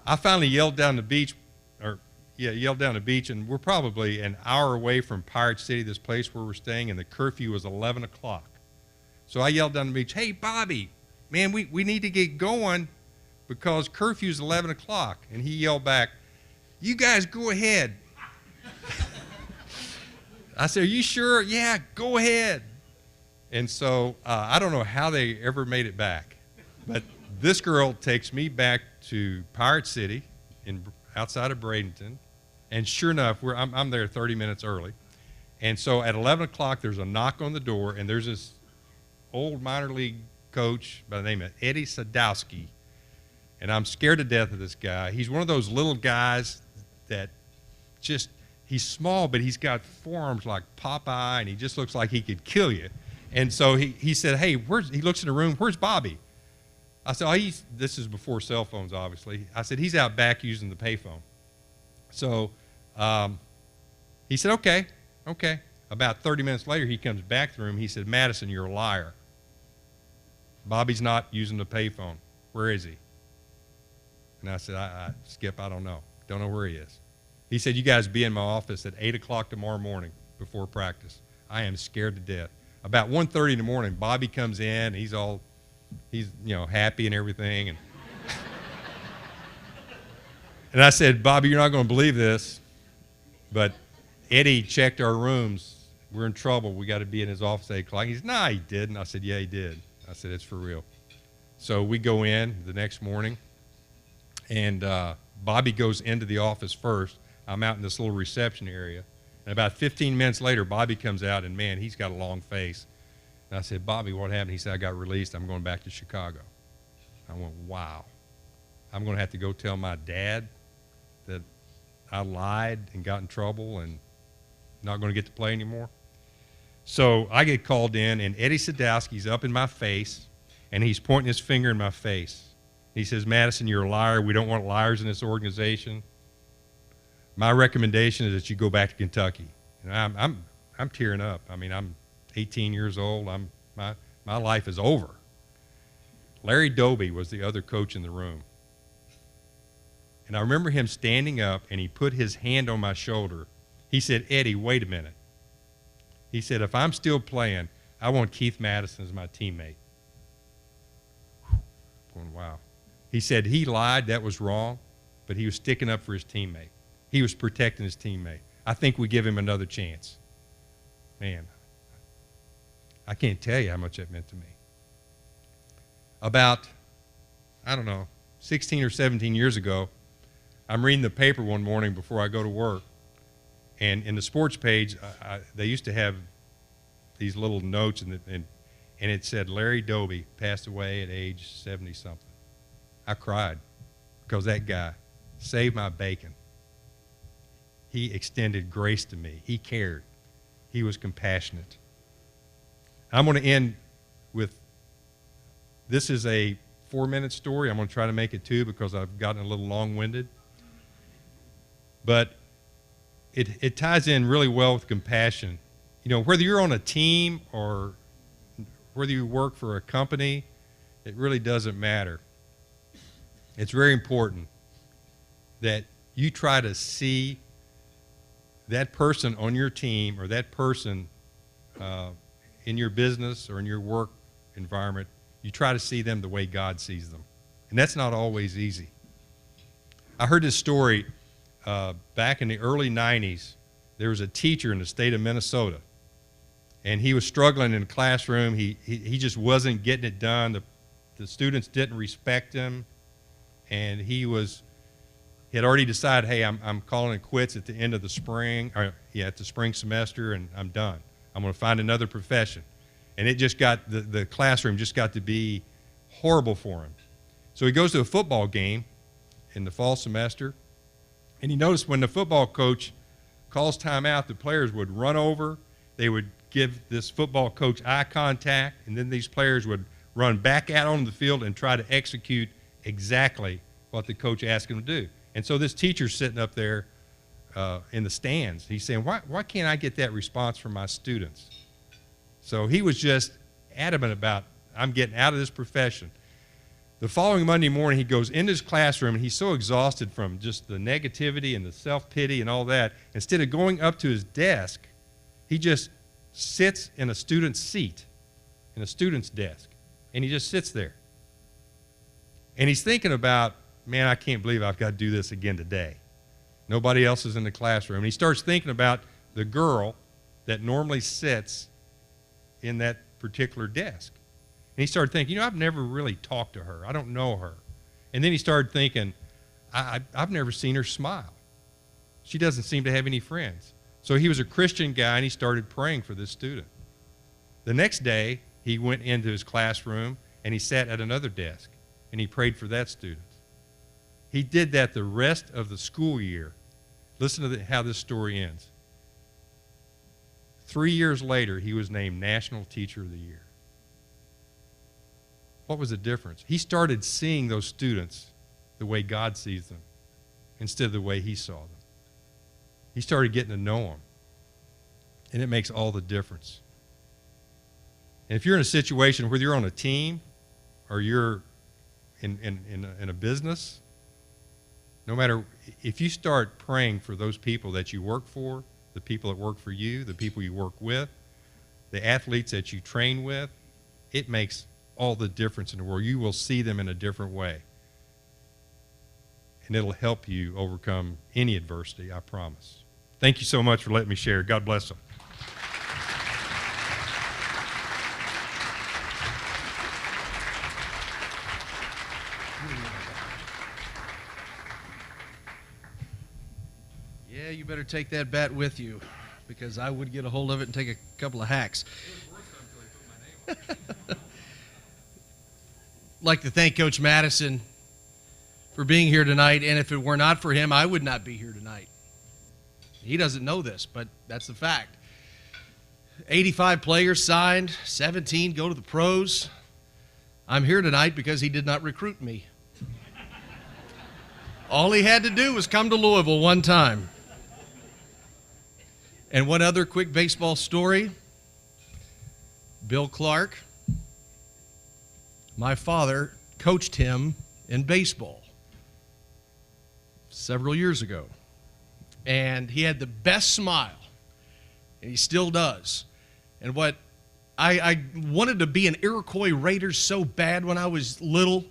I finally yelled down the beach, and we're probably an hour away from Pirate City, this place where we're staying, and the curfew was 11 o'clock. So I yelled down the beach, "Hey, Bobby, man, we need to get going because curfew's 11 o'clock. And he yelled back, "You guys go ahead." I said, "Are you sure?" "Yeah, go ahead." And so I don't know how they ever made it back. But this girl takes me back to Pirate City outside of Bradenton. And sure enough, I'm there 30 minutes early. And so at 11 o'clock, there's a knock on the door, and there's this old minor league coach by the name of Eddie Sadowski. And I'm scared to death of this guy. He's one of those little guys that he's small, but he's got forearms like Popeye, and he just looks like he could kill you. And so he said, "Hey, he looks in the room, where's Bobby?" I said, "Oh, this is before cell phones, obviously." I said, "He's out back using the payphone." So he said, okay. About 30 minutes later, he comes back to the room. He said, "Madison, you're a liar. Bobby's not using the payphone. Where is he?" And I said, Skip, I don't know. Don't know where he is. He said, "You guys be in my office at 8 o'clock tomorrow morning before practice." I am scared to death. About 1:30 in the morning, Bobby comes in. He's happy and everything. And I said, "Bobby, you're not going to believe this, but Eddie checked our rooms. We're in trouble. We got to be in his office at 8 o'clock. He said, "Nah, he didn't." I said, "Yeah, he did." I said, "It's for real." So we go in the next morning, and Bobby goes into the office first. I'm out in this little reception area. And about 15 minutes later, Bobby comes out, and, man, he's got a long face. And I said, "Bobby, what happened?" He said, "I got released. I'm going back to Chicago." I went, wow. I'm going to have to go tell my dad that I lied and got in trouble and not going to get to play anymore. So I get called in, and Eddie Sadowski's up in my face, and he's pointing his finger in my face. He says, "Madison, you're a liar. We don't want liars in this organization. My recommendation is that you go back to Kentucky." And I'm tearing up. I mean, I'm 18 years old. My life is over. Larry Doby was the other coach in the room. And I remember him standing up, and he put his hand on my shoulder. He said, "Eddie, wait a minute." He said, "If I'm still playing, I want Keith Madison as my teammate." Going, wow. He said he lied, that was wrong, but he was sticking up for his teammate. He was protecting his teammate. I think we give him another chance. Man, I can't tell you how much that meant to me. About, I don't know, 16 or 17 years ago, I'm reading the paper one morning before I go to work, and in the sports page, they used to have these little notes, and it said Larry Doby passed away at age 70-something. I cried because that guy saved my bacon. He extended grace to me. He cared. He was compassionate. I'm going to end with, this is a 4-minute story. I'm going to try to make it 2 because I've gotten a little long-winded. But it ties in really well with compassion. You know, whether you're on a team or whether you work for a company, it really doesn't matter. It's very important that you try to see that person on your team or that person in your business or in your work environment, you try to see them the way God sees them. And that's not always easy. I heard this story back in the early 90s. There was a teacher in the state of Minnesota, and he was struggling in the classroom. He just wasn't getting it done. The students didn't respect him, and he had already decided, hey, I'm calling it quits at the end of the spring, at the spring semester, and I'm done. I'm going to find another profession. And it just got, the classroom just got to be horrible for him. So he goes to a football game in the fall semester, and he noticed when the football coach calls timeout, the players would run over, they would give this football coach eye contact, and then these players would run back out on the field and try to execute exactly what the coach asked them to do. And so this teacher's sitting up there in the stands. He's saying, why can't I get that response from my students? So he was just adamant about, I'm getting out of this profession. The following Monday morning, he goes into his classroom, and he's so exhausted from just the negativity and the self-pity and all that. Instead of going up to his desk, he just sits in a student's seat, in a student's desk, and he just sits there. And he's thinking about, man, I can't believe I've got to do this again today. Nobody else is in the classroom. And he starts thinking about the girl that normally sits in that particular desk. And he started thinking, I've never really talked to her. I don't know her. And then he started thinking, I've never seen her smile. She doesn't seem to have any friends. So he was a Christian guy, and he started praying for this student. The next day, he went into his classroom, and he sat at another desk, and he prayed for that student. He did that the rest of the school year. Listen to how this story ends. 3 years later, he was named National Teacher of the Year. What was the difference? He started seeing those students the way God sees them instead of the way he saw them. He started getting to know them, and it makes all the difference. And if you're in a situation, whether you're on a team or you're in a business, no matter, if you start praying for those people that you work for, the people that work for you, the people you work with, the athletes that you train with, it makes all the difference in the world. You will see them in a different way. And it'll help you overcome any adversity, I promise. Thank you so much for letting me share. God bless them. Yeah, you better take that bat with you, because I would get a hold of it and take a couple of hacks. Like to thank Coach Madison for being here tonight, and if it were not for him, I would not be here tonight. He doesn't know this, but that's the fact. 85 players signed, 17 go to the pros. I'm here tonight because he did not recruit me. All he had to do was come to Louisville one time. And one other quick baseball story. Bill Clark, my father coached him in baseball several years ago. And he had the best smile, and he still does. And what I wanted to be an Iroquois Raider so bad when I was little.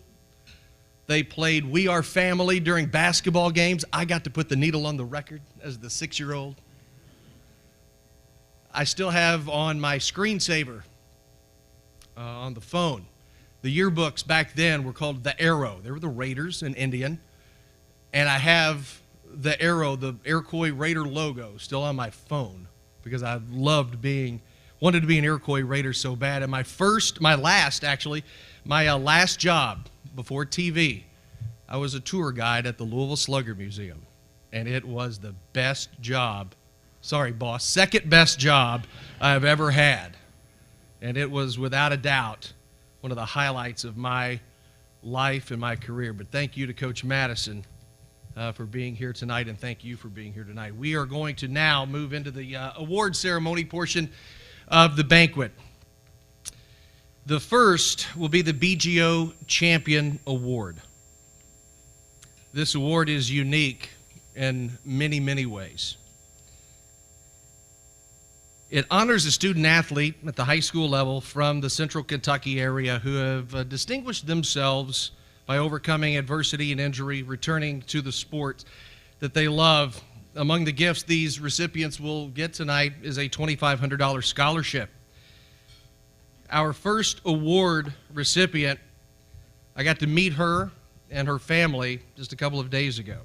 They played We Are Family during basketball games. I got to put the needle on the record as the 6-year-old. I still have on my screensaver on the phone, the yearbooks back then were called the Arrow. They were the Raiders in Indian. And I have the Arrow, the Iroquois Raider logo still on my phone because I wanted to be an Iroquois Raider so bad. And my last job before TV, I was a tour guide at the Louisville Slugger Museum. And it was the best job, sorry boss, second best job I've ever had. And it was without a doubt one of the highlights of my life and my career. But thank you to Coach Madison for being here tonight, and thank you for being here tonight. We are going to now move into the award ceremony portion of the banquet. The first will be the BGO Champion Award. This award is unique in many, many ways. It honors a student athlete at the high school level from the central Kentucky area who have distinguished themselves by overcoming adversity and injury, returning to the sport that they love. Among the gifts these recipients will get tonight is a $2,500 scholarship. Our first award recipient, I got to meet her and her family just a couple of days ago.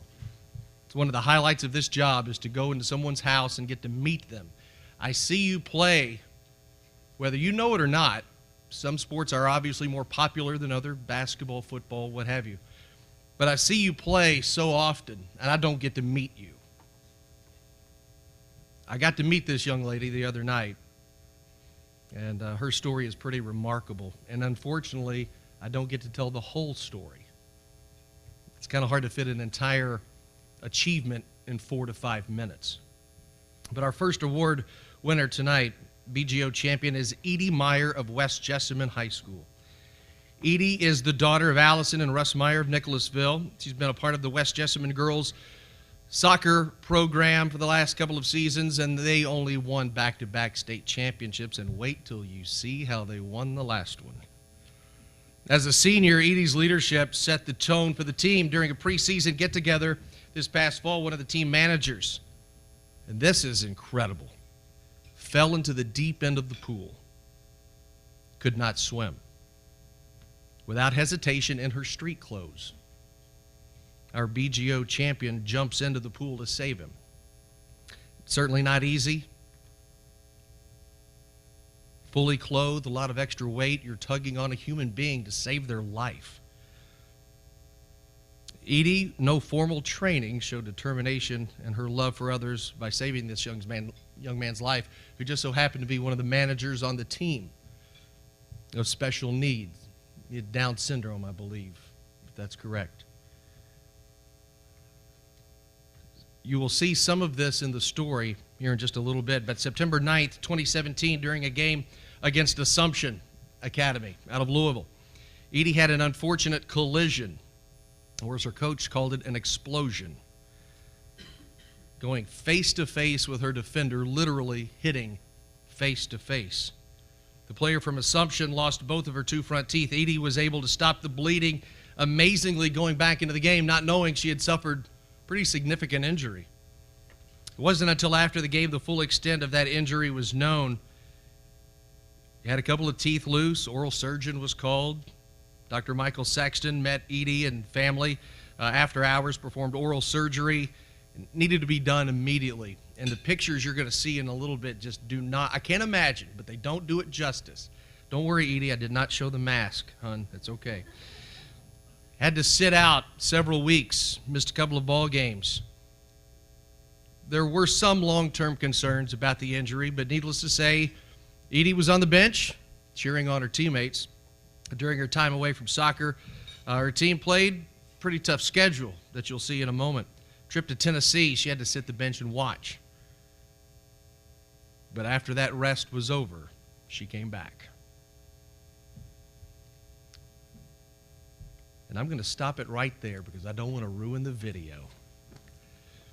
It's one of the highlights of this job is to go into someone's house and get to meet them. I see you play, whether you know it or not. Some sports are obviously more popular than other, basketball, football, what have you. But I see you play so often, and I don't get to meet you. I got to meet this young lady the other night, and her story is pretty remarkable. And unfortunately, I don't get to tell the whole story. It's kind of hard to fit an entire achievement in 4 to 5 minutes. But our first award winner tonight, BGO champion, is Edie Meyer of West Jessamine High School. Edie is the daughter of Allison and Russ Meyer of Nicholasville. She's been a part of the West Jessamine girls soccer program for the last couple of seasons, and they only won back-to-back state championships, and wait till you see how they won the last one. As a senior, Edie's leadership set the tone for the team during a preseason get-together this past fall. One of the team managers, and this is incredible, fell into the deep end of the pool, could not swim. Without hesitation, in her street clothes, our BGO champion jumps into the pool to save him. Certainly not easy. Fully clothed, a lot of extra weight. You're tugging on a human being to save their life. Edie, no formal training, showed determination and her love for others by saving this young man's life, who just so happened to be one of the managers on the team of special needs. He had Down syndrome, I believe, if that's correct. You will see some of this in the story here in just a little bit, but September 9th, 2017, during a game against Assumption Academy out of Louisville, Edie had an unfortunate collision, or as her coach called it, an explosion, going face-to-face with her defender, literally hitting face-to-face. The player from Assumption lost both of her 2 front teeth. Edie was able to stop the bleeding, amazingly going back into the game, not knowing she had suffered pretty significant injury. It wasn't until after the game the full extent of that injury was known. He had a couple of teeth loose. Oral surgeon was called. Dr. Michael Sexton met Edie and family after hours, performed oral surgery. It needed to be done immediately. And the pictures you're going to see in a little bit just do not, I can't imagine, but they don't do it justice. Don't worry, Edie, I did not show the mask, hon. That's okay. Had to sit out several weeks, missed a couple of ball games. There were some long-term concerns about the injury, but needless to say, Edie was on the bench cheering on her teammates. During her time away from soccer, her team played a pretty tough schedule that you'll see in a moment. Trip to Tennessee, she had to sit the bench and watch. But after that rest was over, she came back. And I'm going to stop it right there because I don't want to ruin the video.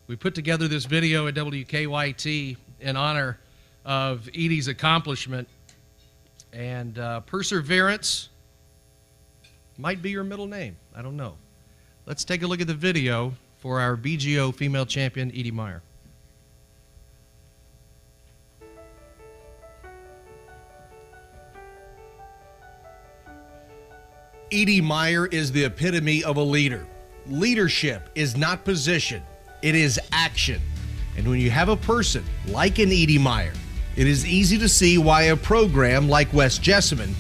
We put together this video at WKYT in honor of Edie's accomplishment, and perseverance might be your middle name. I don't know. Let's take a look at the video for our BGO female champion, Edie Meyer. Edie Meyer is the epitome of a leader. Leadership is not position, it is action. And when you have a person like an Edie Meyer, it is easy to see why a program like West Jessamine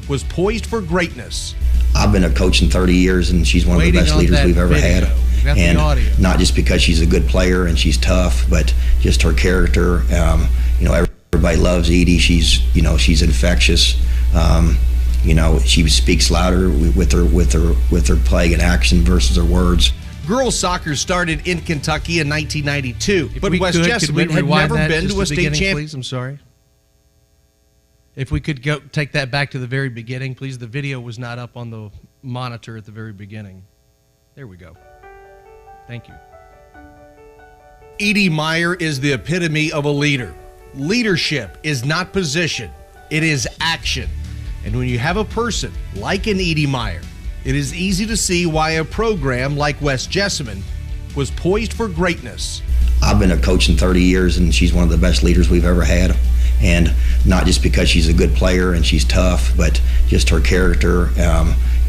was poised for greatness. I've been a coach in 30 years, and she's one of the best leaders we've ever had. And not just because she's a good player and she's tough, but just her character. Everybody loves Edie. She's infectious. She speaks louder with her play and action versus her words. Girls soccer started in Kentucky in 1992, but West Jessamine had never been to a state champion. Please, I'm sorry. If we could go take that back to the very beginning, please. The video was not up on the monitor at the very beginning. There we go. Thank you. Edie Meyer is the epitome of a leader. Leadership is not position, it is action. And when you have a person like an Edie Meyer, it is easy to see why a program like West Jessamine was poised for greatness. I've been a coach in 30 years, and she's one of the best leaders we've ever had. And not just because she's a good player and she's tough, but just her character.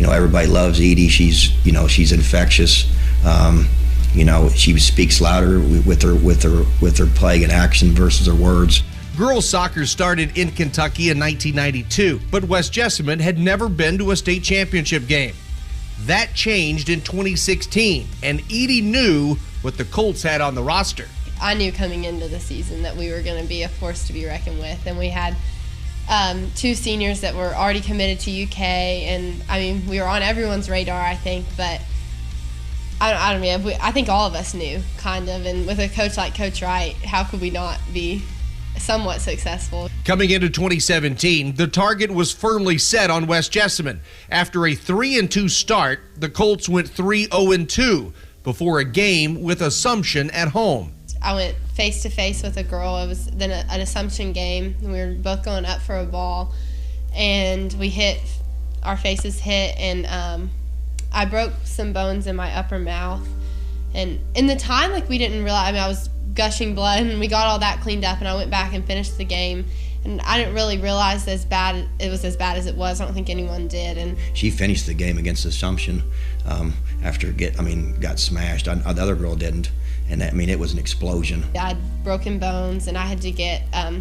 Everybody loves Edie. She's infectious. She speaks louder with her play and action versus her words. Girls soccer started in Kentucky in 1992, but West Jessamine had never been to a state championship game. That changed in 2016, and Edie knew what the Colts had on the roster. I knew coming into the season that we were going to be a force to be reckoned with, and we had two seniors that were already committed to UK, and we were on everyone's radar, I think, but I think all of us knew, kind of, and with a coach like Coach Wright, how could we not be somewhat successful? Coming into 2017, the target was firmly set on West Jessamine. After a 3-2 start, the Colts went 3-0-2 before a game with Assumption at home. I went face-to-face with a girl. It was then an Assumption game. We were both going up for a ball, and our faces hit, and I broke some bones in my upper mouth. And in the time, we didn't realize, I was gushing blood, and we got all that cleaned up, and I went back and finished the game. And I didn't really realize it was as bad as it was. I don't think anyone did. And she finished the game against Assumption after got smashed. The other girl didn't, and it was an explosion. I had broken bones, and I had to get a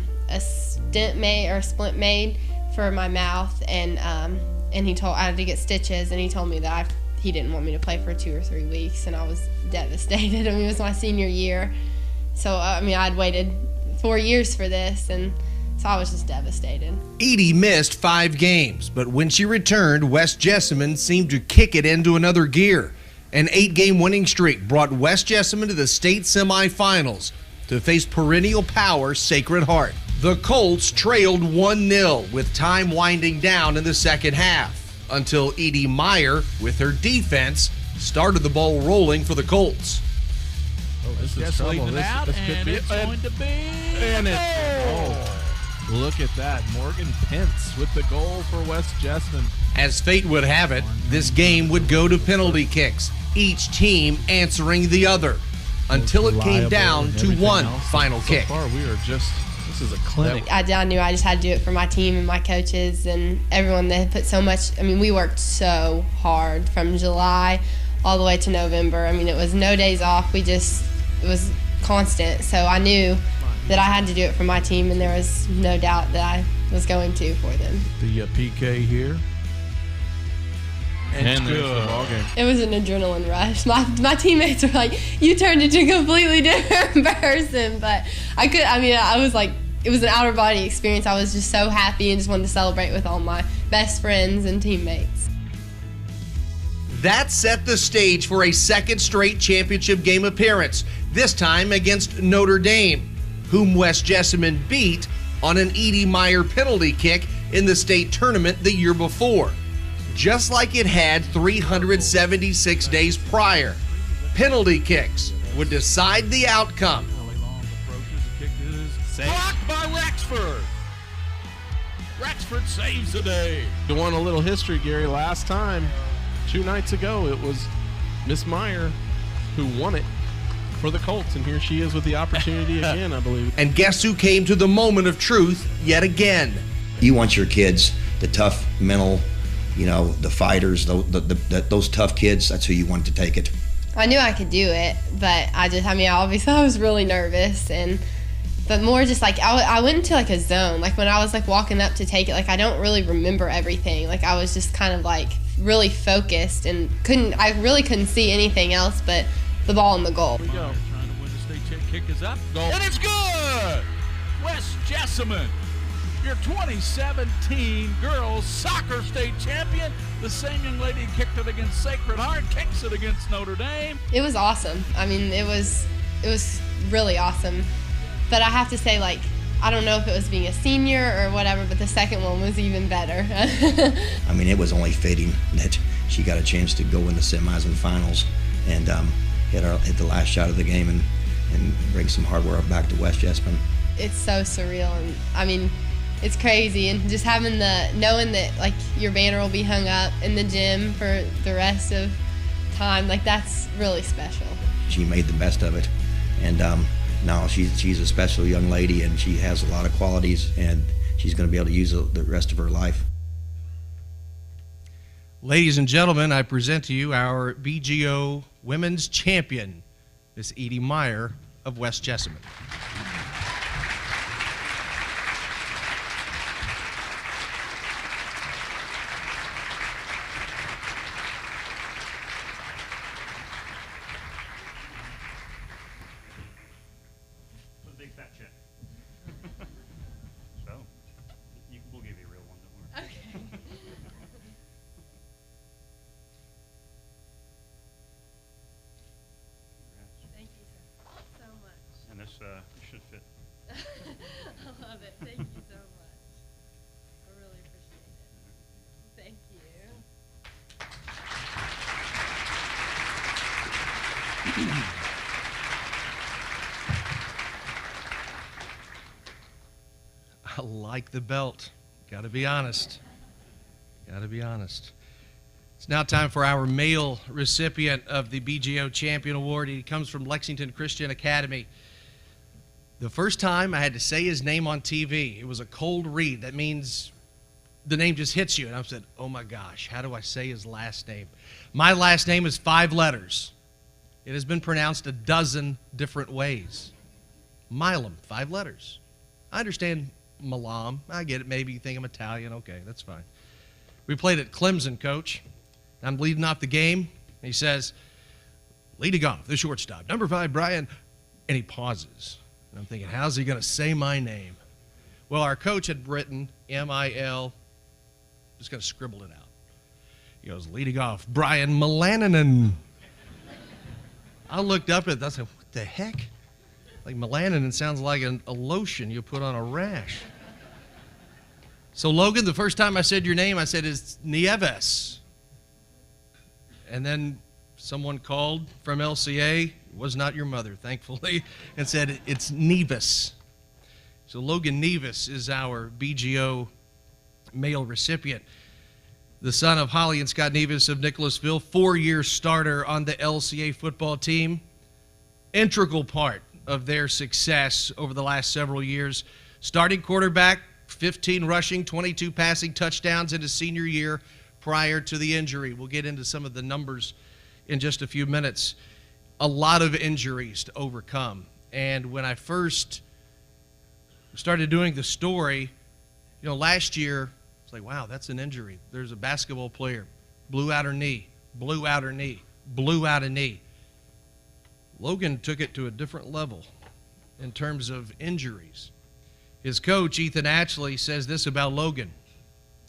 splint made for my mouth, and I had to get stitches, and he told me that he didn't want me to play for 2 or 3 weeks, and I was devastated. It was my senior year, so I'd waited 4 years for this, and so I was just devastated. Edie missed 5 games, but when she returned, West Jessamine seemed to kick it into another gear. An 8-game winning streak brought West Jessamine to the state semifinals to face perennial power Sacred Heart. The Colts trailed 1-0 with time winding down in the second half until Edie Meyer, with her defense, started the ball rolling for the Colts. This is trouble. This could be it. Look at that. Morgan Pence with the goal for West Jessamine. As fate would have it, this game would go to penalty kicks, each team answering the other, until it came down to one final kick. So far, this is a clinic. I knew I just had to do it for my team and my coaches and everyone that had put so much. We worked so hard from July all the way to November. It was no days off. It was constant. So I knew that I had to do it for my team, and there was no doubt that I was going to for them. The PK here. And there's the ball game. It was an adrenaline rush. My teammates were like, "You turned into a completely different person," but I was like, it was an outer body experience. I was just so happy and just wanted to celebrate with all my best friends and teammates. That set the stage for a second straight championship game appearance, this time against Notre Dame, whom West Jessamine beat on an Edie Meyer penalty kick in the state tournament the year before. Just like it had 376 days prior, penalty kicks would decide the outcome. Blocked by Rexford. Rexford saves the day. You want a little history, Gary. Last time, 2 nights ago, it was Miss Meyer, who won it for the Colts, and here she is with the opportunity again, I believe. And guess who came to the moment of truth yet again? You want your kids, the tough mental, the fighters, those tough kids, that's who you want to take it. I knew I could do it, but obviously I was really nervous, but more just like I went into like a zone. Like when I was like walking up to take it, like I don't really remember everything. Like I was just kind of like really focused and I really couldn't see anything else but the ball and the goal. Here we go. Trying to win the state kick is up. Goal. And it's good! West Jessamine, your 2017 girls soccer state champion. The same young lady kicked it against Sacred Heart, kicks it against Notre Dame. It was awesome. I mean, it was really awesome. But I have to say, like, I don't know if it was being a senior or whatever, but the second one was even better. I mean, it was only fitting that she got a chance to go in the semis and finals and hit the last shot of the game and bring some hardware back to West Jessamine. It's so surreal, and I mean, it's crazy, and just having knowing that like your banner will be hung up in the gym for the rest of time, like that's really special. She made the best of it, and now she's a special young lady, and she has a lot of qualities, and she's going to be able to use it the rest of her life. Ladies and gentlemen, I present to you our BGO Women's Champion, Miss Edie Meyer of West Jessamine. You should fit. I love it. Thank you so much. I really appreciate it. Thank you. I like the belt. Got to be honest. Got to be honest. It's now time for our male recipient of the BGO Champion Award. He comes from Lexington Christian Academy. The first time I had to say his name on TV, it was a cold read. That means the name just hits you. And I said, oh my gosh, how do I say his last name? My last name is 5 letters. It has been pronounced a dozen different ways. Milam, 5 letters. I understand Malam. I get it. Maybe you think I'm Italian. Okay, that's fine. We played at Clemson, Coach. I'm leading off the game. He says, leading off, the shortstop, number 5, Brian. And he pauses. And I'm thinking, how's he going to say my name? Well, our coach had written M-I-L, just going to scribble it out. He goes, leading off, Brian Melaninen. I looked up at it, I said, what the heck? Like Melaninen sounds like a lotion you put on a rash. So Logan, the first time I said your name, I said, it's Nieves. And then someone called from LCA, it was not your mother, thankfully, and said, it's Nevis. So Logan Nevis is our BGO male recipient. The son of Holly and Scott Nevis of Nicholasville, 4-year starter on the LCA football team. Integral part of their success over the last several years. Starting quarterback, 15 rushing, 22 passing touchdowns in his senior year prior to the injury. We'll get into some of the numbers in just a few minutes. A lot of injuries to overcome. And when I first started doing the story, last year, it's like, wow, that's an injury. There's a basketball player, blew out her knee, blew out her knee, blew out a knee. Logan took it to a different level in terms of injuries. His coach, Ethan Atchley, says this about Logan.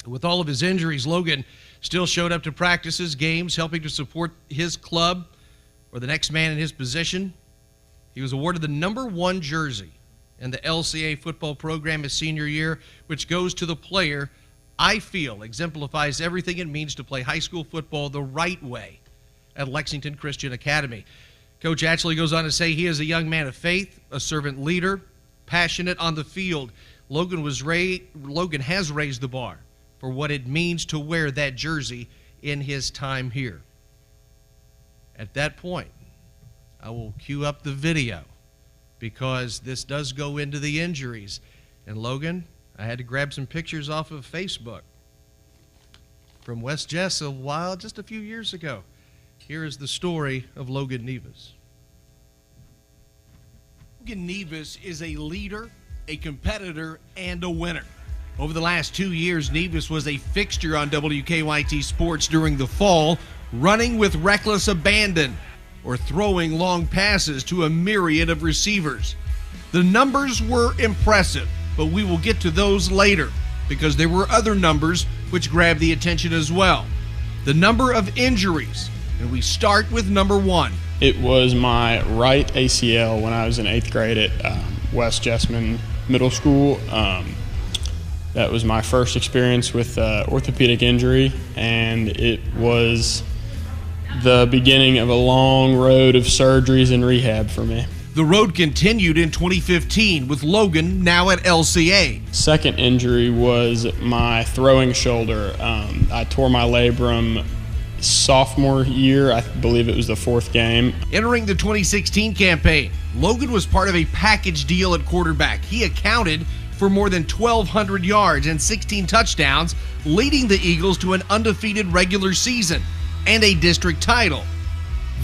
With all of his injuries, Logan still showed up to practices, games, helping to support his club or the next man in his position. He was awarded the #1 jersey in the LCA football program his senior year, which goes to the player I feel exemplifies everything it means to play high school football the right way at Lexington Christian Academy. Coach Atchley goes on to say he is a young man of faith, a servant leader, passionate on the field. Logan has raised the bar for what it means to wear that jersey in his time here. At that point, I will cue up the video because this does go into the injuries. And Logan, I had to grab some pictures off of Facebook from West Jess just a few years ago. Here is the story of Logan Nevis. Logan Nevis is a leader, a competitor, and a winner. Over the last 2 years, Nevis was a fixture on WKYT Sports during the fall, running with reckless abandon or throwing long passes to a myriad of receivers. The numbers were impressive, but we will get to those later because there were other numbers which grabbed the attention as well. The number of injuries, and we start with number 1. It was my right ACL when I was in 8th grade at West Jessamine Middle School. That was my first experience with orthopedic injury, and it was the beginning of a long road of surgeries and rehab for me. The road continued in 2015 with Logan now at LCA. Second injury was my throwing shoulder. I tore my labrum sophomore year. I believe it was the 4th game. Entering the 2016 campaign, Logan was part of a package deal at quarterback. He accounted for more than 1,200 yards and 16 touchdowns, leading the Eagles to an undefeated regular season and a district title.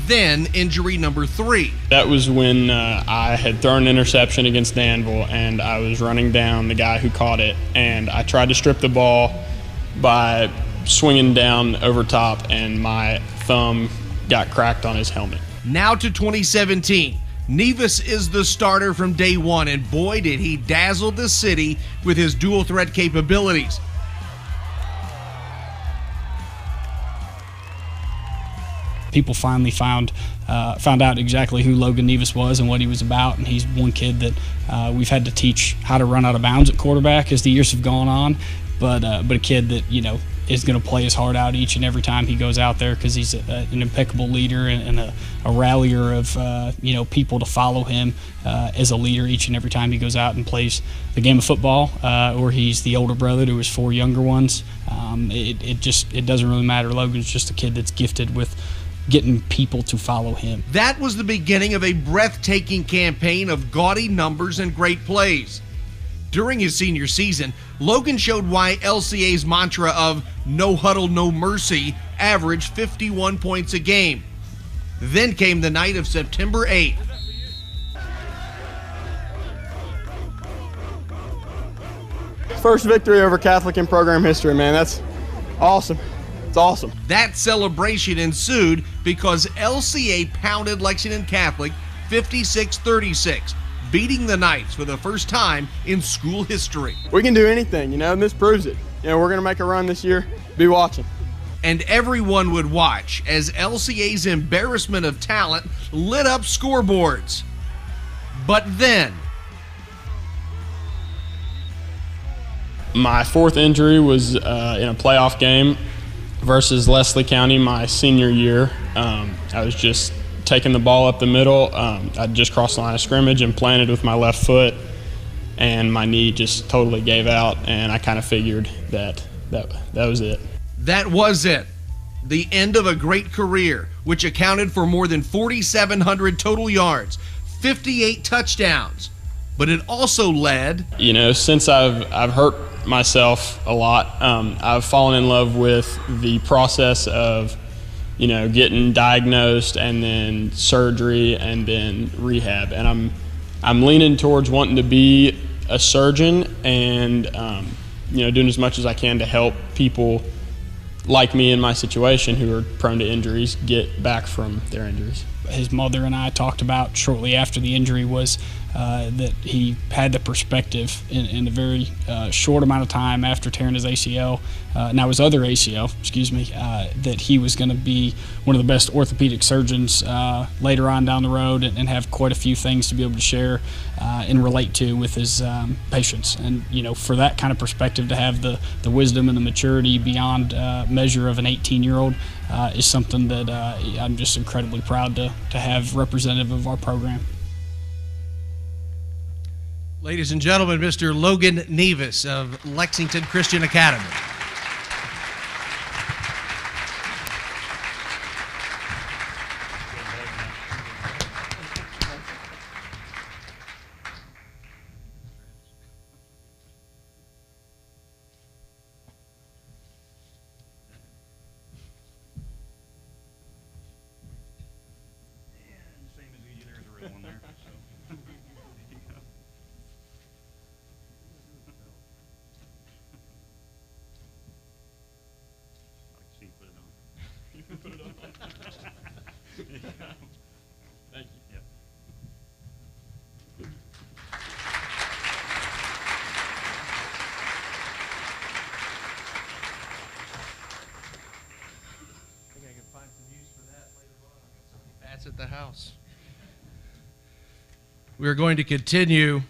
Then injury number 3. That was when I had thrown an interception against Danville, and I was running down the guy who caught it, and I tried to strip the ball by swinging down over top, and my thumb got cracked on his helmet. Now to 2017. Nevis is the starter from day one, and boy did he dazzle the city with his dual threat capabilities. People finally found out exactly who Logan Nevis was and what he was about, and he's one kid that we've had to teach how to run out of bounds at quarterback as the years have gone on, but a kid that, you know, is going to play his heart out each and every time he goes out there because he's an impeccable leader and a rallier of people to follow him as a leader each and every time he goes out and plays the game of football, or he's the older brother to his 4 younger ones. It doesn't really matter. Logan's just a kid that's gifted with getting people to follow him. That was the beginning of a breathtaking campaign of gaudy numbers and great plays. During his senior season, Logan showed why LCA's mantra of no huddle, no mercy averaged 51 points a game. Then came the night of September 8th. First victory over Catholic in program history, man. That's awesome. It's awesome. That celebration ensued because LCA pounded Lexington Catholic 56-36. Beating the Knights for the first time in school history. We can do anything, and this proves it. We're going to make a run this year. Be watching. And everyone would watch as LCA's embarrassment of talent lit up scoreboards. But then, my 4th injury was in a playoff game versus Leslie County my senior year. I was just taking the ball up the middle. I just crossed the line of scrimmage and planted with my left foot, and my knee just totally gave out, and I kind of figured that was it. That was it. The end of a great career, which accounted for more than 4,700 total yards, 58 touchdowns. But it also led... since I've hurt myself a lot, I've fallen in love with the process of getting diagnosed and then surgery and then rehab. And I'm leaning towards wanting to be a surgeon and, doing as much as I can to help people like me in my situation who are prone to injuries get back from their injuries. His mother and I talked about shortly after the injury was that he had the perspective in a very short amount of time after tearing his ACL, his other ACL, that he was going to be one of the best orthopedic surgeons later on down the road and have quite a few things to be able to share and relate to with his patients. And, for that kind of perspective to have the wisdom and the maturity beyond measure of an 18-year-old is something that I'm just incredibly proud to have representative of our program. Ladies and gentlemen, Mr. Logan Nevis of Lexington Christian Academy. Thank you. Yep. I think I can find some use for that later on. I've got so many bats at the house. We're going to continue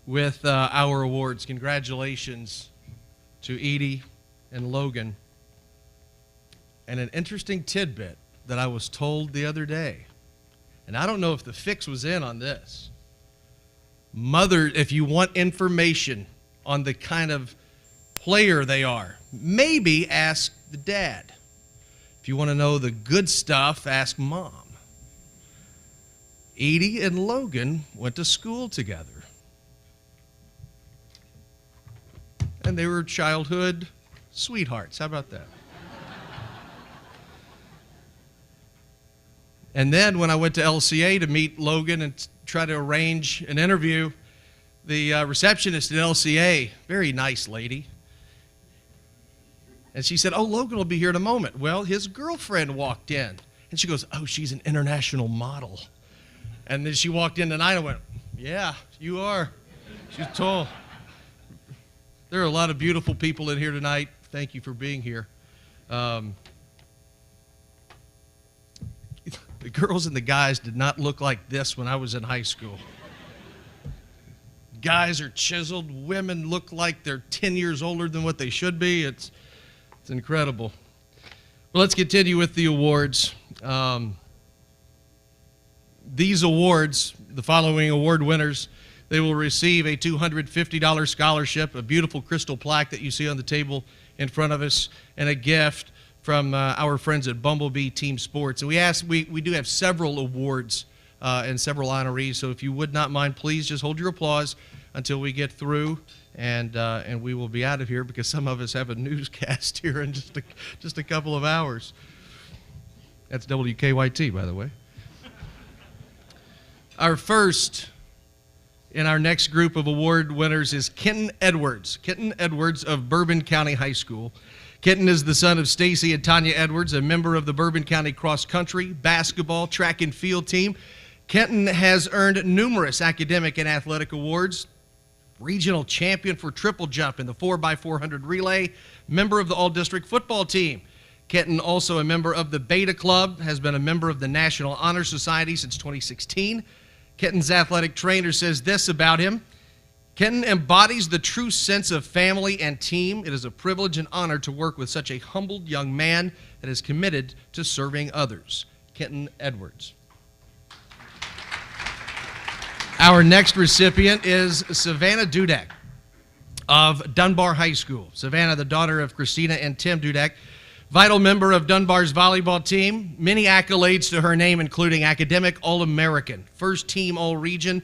with our awards. Congratulations to Edie and Logan. And an interesting tidbit that I was told the other day, and I don't know if the fix was in on this. Mother, if you want information on the kind of player they are, maybe ask the dad. If you want to know the good stuff, ask mom. Edie and Logan went to school together. And they were childhood sweethearts. How about that? And then when I went to LCA to meet Logan and try to arrange an interview, the receptionist at LCA, very nice lady, and she said, "Oh, Logan will be here in a moment." Well, his girlfriend walked in, and she goes, "Oh, she's an international model." And then she walked in tonight and went, "Yeah, you are." She's tall. There are a lot of beautiful people in here tonight. Thank you for being here. The girls and the guys did not look like this when I was in high school. Guys are chiseled. Women look like they're 10 years older than what they should be. It's incredible. Well, let's continue with the awards. These awards, the following award winners, they will receive a $250 scholarship, a beautiful crystal plaque that you see on the table in front of us, and a gift from our friends at Bumblebee Team Sports. And we do have several awards and several honorees, so if you would not mind, please just hold your applause until we get through, and we will be out of here because some of us have a newscast here in just a couple of hours. That's WKYT, by the way. Our first in our next group of award winners is Kenton Edwards. Kenton Edwards of Bourbon County High School. Kenton is the son of Stacy and Tanya Edwards, a member of the Bourbon County cross country, basketball, track and field team. Kenton has earned numerous academic and athletic awards. Regional champion for triple jump in the 4x400 relay, member of the all-district football team. Kenton, also a member of the Beta Club, has been a member of the National Honor Society since 2016. Kenton's athletic trainer says this about him: Kenton embodies the true sense of family and team. It is a privilege and honor to work with such a humbled young man that is committed to serving others. Kenton Edwards. Our next recipient is Savannah Dudek of Dunbar High School. Savannah, the daughter of Christina and Tim Dudek, vital member of Dunbar's volleyball team. Many accolades to her name, including academic All-American, first team All-Region,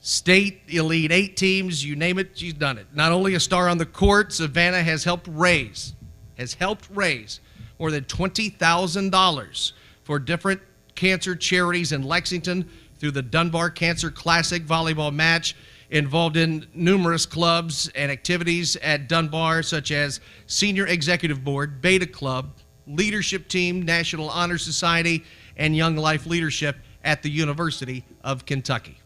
state Elite 8 teams, you name it, she's done it. Not only a star on the court, Savannah has helped raise more than $20,000 for different cancer charities in Lexington through the Dunbar Cancer Classic volleyball match, involved in numerous clubs and activities at Dunbar, such as Senior Executive Board, Beta Club, Leadership Team, National Honor Society, and Young Life Leadership at the University of Kentucky.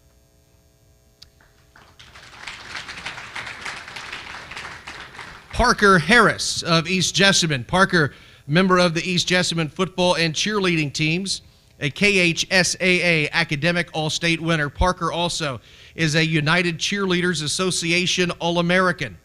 Parker Harris of East Jessamine. Parker, member of the East Jessamine football and cheerleading teams, a KHSAA academic all-state winner. Parker also is a United Cheerleaders Association All-American.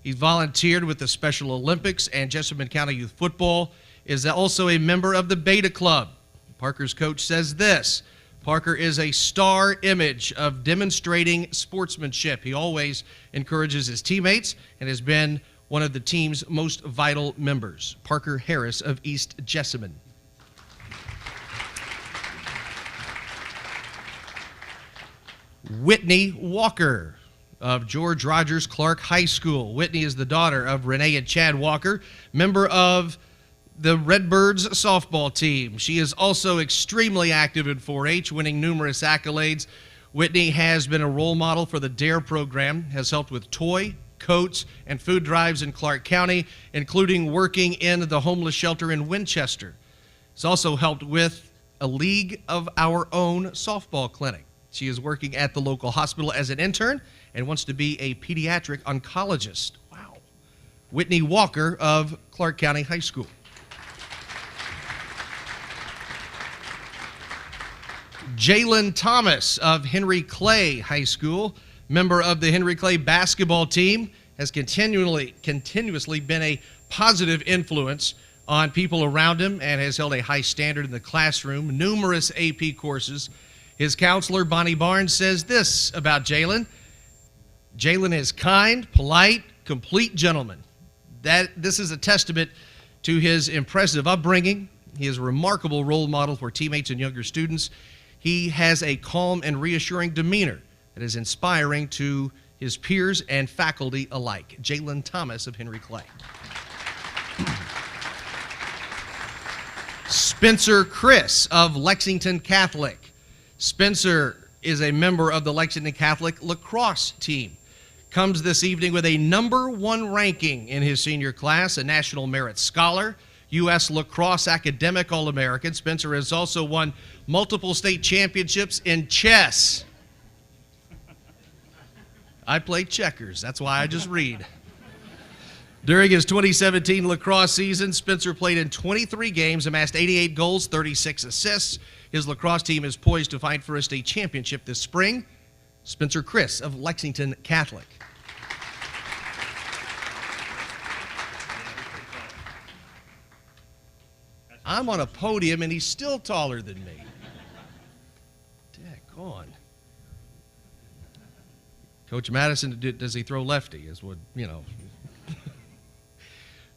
He's volunteered with the Special Olympics and Jessamine County Youth Football, is also a member of the Beta Club. Parker's coach says this: Parker is a star image of demonstrating sportsmanship. He always encourages his teammates and has been one of the team's most vital members. Parker Harris of East Jessamine. Whitney Walker of George Rogers Clark High School. Whitney is the daughter of Renee and Chad Walker, member of the Redbirds softball team. She is also extremely active in 4-H, winning numerous accolades. Whitney has been a role model for the DARE program, has helped with toy, coats, and food drives in Clark County, including working in the homeless shelter in Winchester. She's also helped with a League of Our Own softball clinic. She is working at the local hospital as an intern and wants to be a pediatric oncologist. Wow. Whitney Walker of Clark County High School. Jalen Thomas of Henry Clay High School, member of the Henry Clay basketball team, has continuously been a positive influence on people around him and has held a high standard in the classroom, numerous AP courses. His counselor, Bonnie Barnes, says this about Jalen. Jalen is kind, polite, complete gentleman. This is a testament to his impressive upbringing. He is a remarkable role model for teammates and younger students. He has a calm and reassuring demeanor that is inspiring to his peers and faculty alike. Jalen Thomas of Henry Clay. Spencer Chris of Lexington Catholic. Spencer is a member of the Lexington Catholic lacrosse team. Comes this evening with a #1 ranking in his senior class, a National Merit Scholar, U.S. Lacrosse Academic All-American. Spencer has also won multiple state championships in chess. I play checkers. That's why I just read. During his 2017 lacrosse season, Spencer played in 23 games, amassed 88 goals, 36 assists. His lacrosse team is poised to fight for a state championship this spring. Spencer Chris of Lexington Catholic. I'm on a podium and he's still taller than me. Daggone. Coach Madison, does he throw lefty? Is what, you know.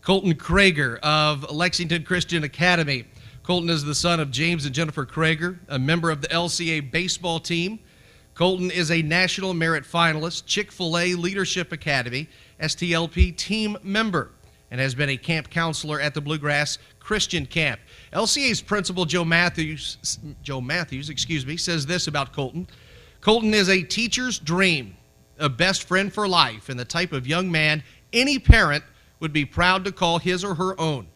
Colton Krager of Lexington Christian Academy. Colton is the son of James and Jennifer Krager, a member of the LCA baseball team. Colton is a National Merit finalist, Chick-fil-A Leadership Academy, STLP team member, and has been a camp counselor at the Bluegrass Christian Camp. LCA's principal Joe Matthews, says this about Colton. Colton is a teacher's dream, a best friend for life, and the type of young man any parent would be proud to call his or her own.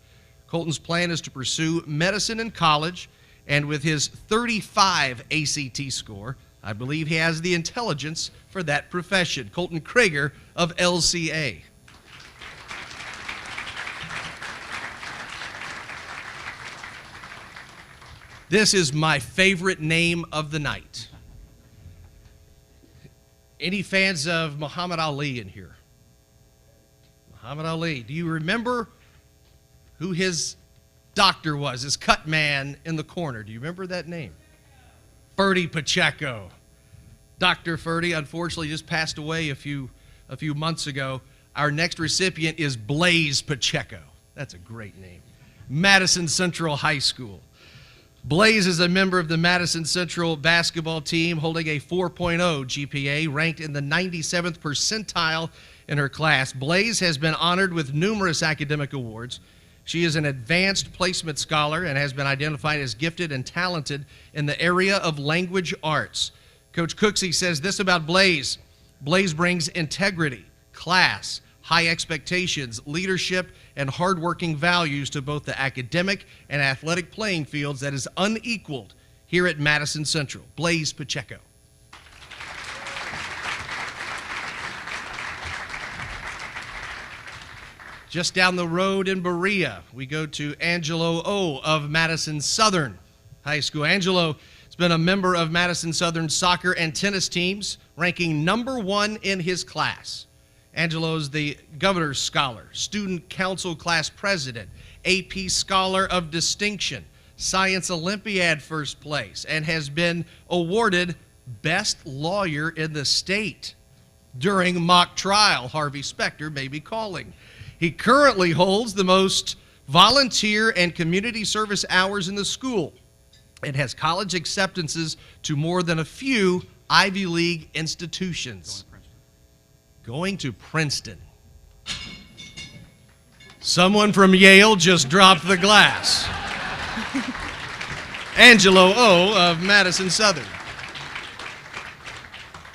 Colton's plan is to pursue medicine in college, and with his 35 ACT score, I believe he has the intelligence for that profession. Colton Krager of LCA. This is my favorite name of the night. Any fans of Muhammad Ali in here? Muhammad Ali. Do you remember who his doctor was, his cut man in the corner? Do you remember that name? Ferdy Pacheco. Dr. Ferdy, unfortunately, just passed away a few months ago. Our next recipient is Blaze Pacheco. That's a great name. Madison Central High School. Blaze is a member of the Madison Central basketball team, holding a 4.0 GPA, ranked in the 97th percentile in her class. Blaze has been honored with numerous academic awards. She is an advanced placement scholar and has been identified as gifted and talented in the area of language arts. Coach Cooksey says this about Blaze. Blaze brings integrity, class, high expectations, leadership, and hardworking values to both the academic and athletic playing fields that is unequaled here at Madison Central. Blaze Pacheco. Just down the road in Berea, we go to Angelo O. of Madison Southern High School. Angelo has been a member of Madison Southern's soccer and tennis teams, ranking #1 in his class. Angelo is the Governor's Scholar, Student Council Class President, AP Scholar of Distinction, Science Olympiad first place, and has been awarded Best Lawyer in the state. During mock trial, Harvey Specter may be calling. He currently holds the most volunteer and community service hours in the school and has college acceptances to more than a few Ivy League institutions. Going to Princeton. Someone from Yale just dropped the glass. Angelo O. of Madison Southern.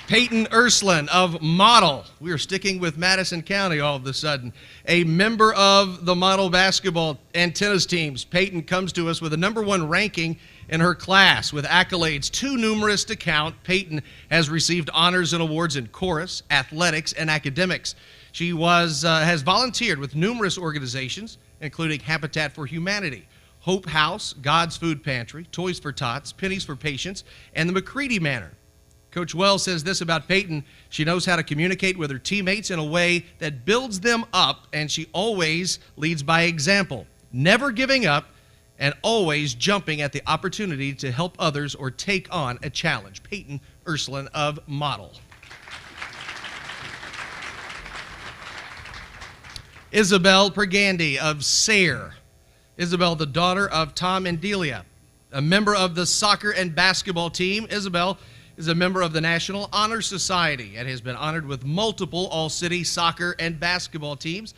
Peyton Ursuline of Model. We are sticking with Madison County all of a sudden. A member of the Model basketball and tennis teams. Peyton comes to us with a #1 ranking in her class with accolades too numerous to count. Peyton has received honors and awards in chorus, athletics, and academics. She has volunteered with numerous organizations, including Habitat for Humanity, Hope House, God's Food Pantry, Toys for Tots, Pennies for Patients, and the McCready Manor. Coach Wells says this about Peyton: she knows how to communicate with her teammates in a way that builds them up, and she always leads by example, never giving up and always jumping at the opportunity to help others or take on a challenge. Peyton Ursuline of Model. Isabel Pergandy of Sayre. Isabel, the daughter of Tom and Delia, a member of the soccer and basketball team. Isabel is a member of the National Honor Society and has been honored with multiple all-city soccer and basketball teams,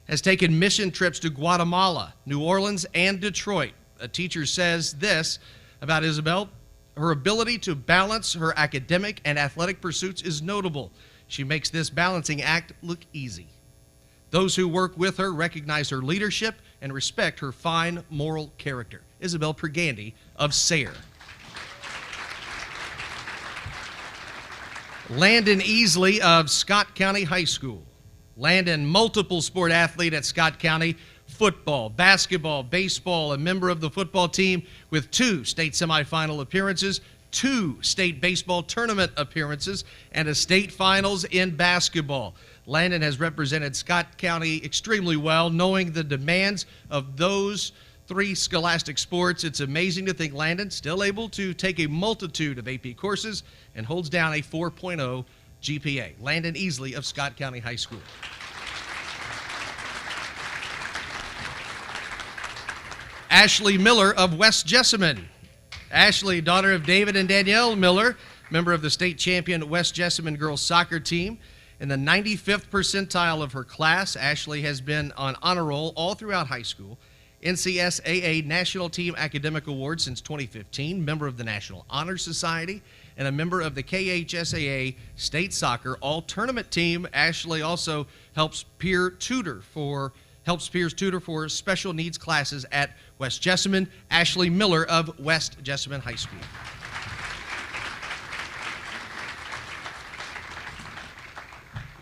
has taken mission trips to Guatemala, New Orleans, and Detroit. A teacher says this about Isabel: her ability to balance her academic and athletic pursuits is notable. She makes this balancing act look easy. Those who work with her recognize her leadership and respect her fine moral character. Isabel Pergandy of Sayre. Landon Easley of Scott County High School. Landon, multiple sport athlete at Scott County, football, basketball, baseball, a member of the football team with 2 state semifinal appearances, 2 state baseball tournament appearances, and a state finals in basketball. Landon has represented Scott County extremely well, knowing the demands of those 3 scholastic sports. It's amazing to think Landon still able to take a multitude of AP courses and holds down a 4.0 GPA. Landon Easley of Scott County High School. Ashley Miller of West Jessamine. Ashley, daughter of David and Danielle Miller, member of the state champion West Jessamine girls soccer team. In the 95th percentile of her class, Ashley has been on honor roll all throughout high school. NCSAA National Team Academic Award since 2015, member of the National Honor Society, and a member of the KHSAA State Soccer All-Tournament Team. Ashley also helps peers tutor for special needs classes at West Jessamine. Ashley Miller of West Jessamine High School.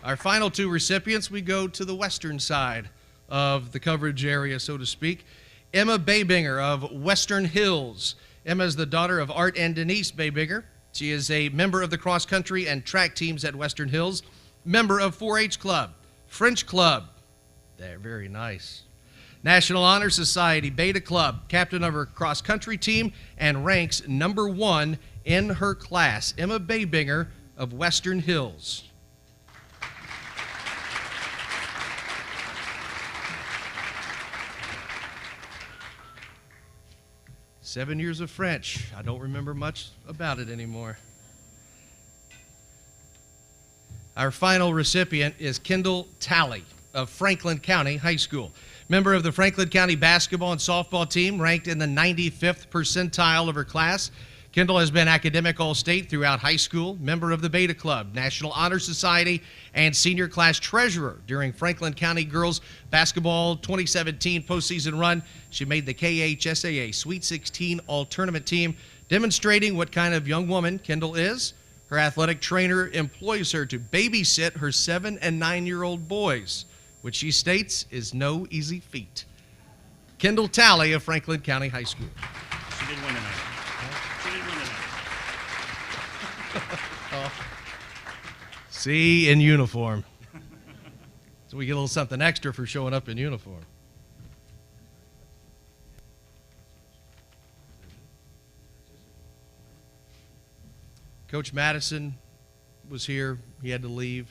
Our final 2 recipients, we go to the western side of the coverage area, so to speak. Emma Baybinger of Western Hills. Emma is the daughter of Art and Denise Baybinger. She is a member of the cross country and track teams at Western Hills, member of 4-H Club, French Club. They're very nice. National Honor Society Beta Club, captain of her cross country team, and ranks #1 in her class. Emma Baybinger of Western Hills. Seven years of French. I don't remember much about it anymore. Our final recipient is Kendall Talley of Franklin County High School. Member of the Franklin County basketball and softball team, ranked in the 95th percentile of her class. Kendall has been academic all-state throughout high school, member of the Beta Club, National Honor Society, and senior class treasurer during Franklin County girls basketball 2017 postseason run. She made the KHSAA Sweet 16 all-tournament team, demonstrating what kind of young woman Kendall is. Her athletic trainer employs her to babysit her 7- and 9-year-old boys, which she states is no easy feat. Kendall Talley of Franklin County High School. She didn't win tonight. Oh. See, in uniform. So we get a little something extra for showing up in uniform. Coach Madison was here. He had to leave.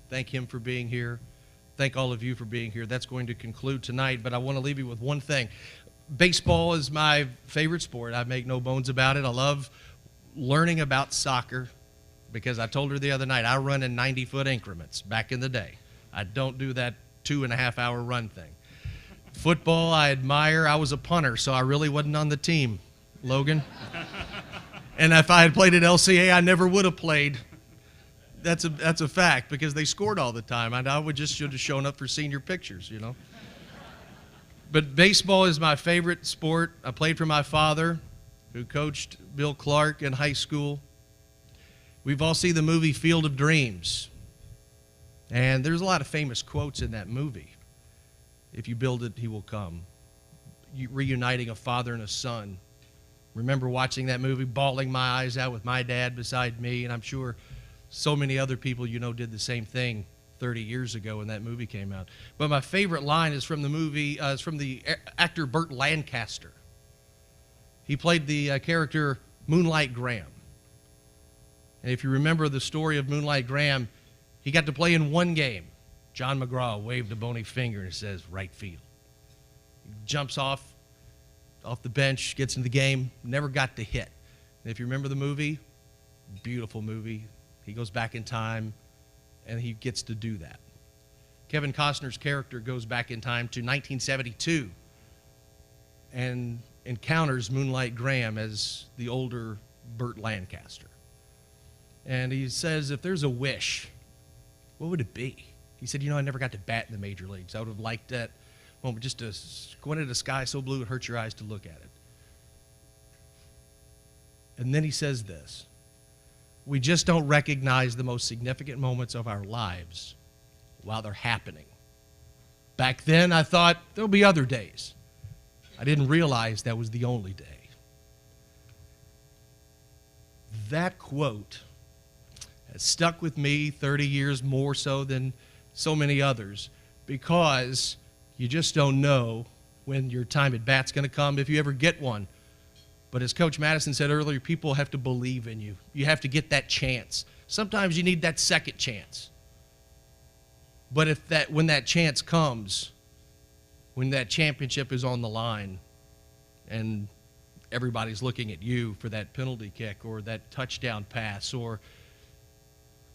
Thank him for being here. Thank all of you for being here. That's going to conclude tonight, but I want to leave you with one thing. Baseball is my favorite sport. I make no bones about it. I love learning about soccer because I told her the other night I run in 90-foot increments back in the day. I don't do that 2.5-hour run thing. Football, I admire. I was a punter, so I really wasn't on the team, Logan. And if I had played at LCA, I never would have played. That's a fact, because they scored all the time. And I would just should have shown up for senior pictures, you know. But baseball is my favorite sport. I played for my father, who coached Bill Clark in high school. We've all seen the movie Field of Dreams. And there's a lot of famous quotes in that movie. If you build it, he will come. Reuniting a father and a son. Remember watching that movie, bawling my eyes out with my dad beside me, and I'm sure so many other people you know did the same thing 30 years ago when that movie came out. But my favorite line is from the movie, it's from the actor Burt Lancaster. He played the character Moonlight Graham. And if you remember the story of Moonlight Graham, he got to play in one game. John McGraw waved a bony finger and says, right field. He jumps off the bench, gets in the game, never got to hit. And if you remember the movie, beautiful movie. He goes back in time, and he gets to do that. Kevin Costner's character goes back in time to 1972 and encounters Moonlight Graham as the older Burt Lancaster. And he says, if there's a wish, what would it be? He said, I never got to bat in the major leagues. I would have liked that moment just to squint at a sky so blue it hurts your eyes to look at it. And then he says this, we just don't recognize the most significant moments of our lives while they're happening. Back then, I thought there'll be other days. I didn't realize that was the only day. That quote has stuck with me 30 years more so than so many others, because you just don't know when your time at bat's going to come, if you ever get one. But as Coach Madison said earlier, people have to believe in you. You have to get that chance. Sometimes you need that second chance. But when that chance comes, when that championship is on the line and everybody's looking at you for that penalty kick or that touchdown pass or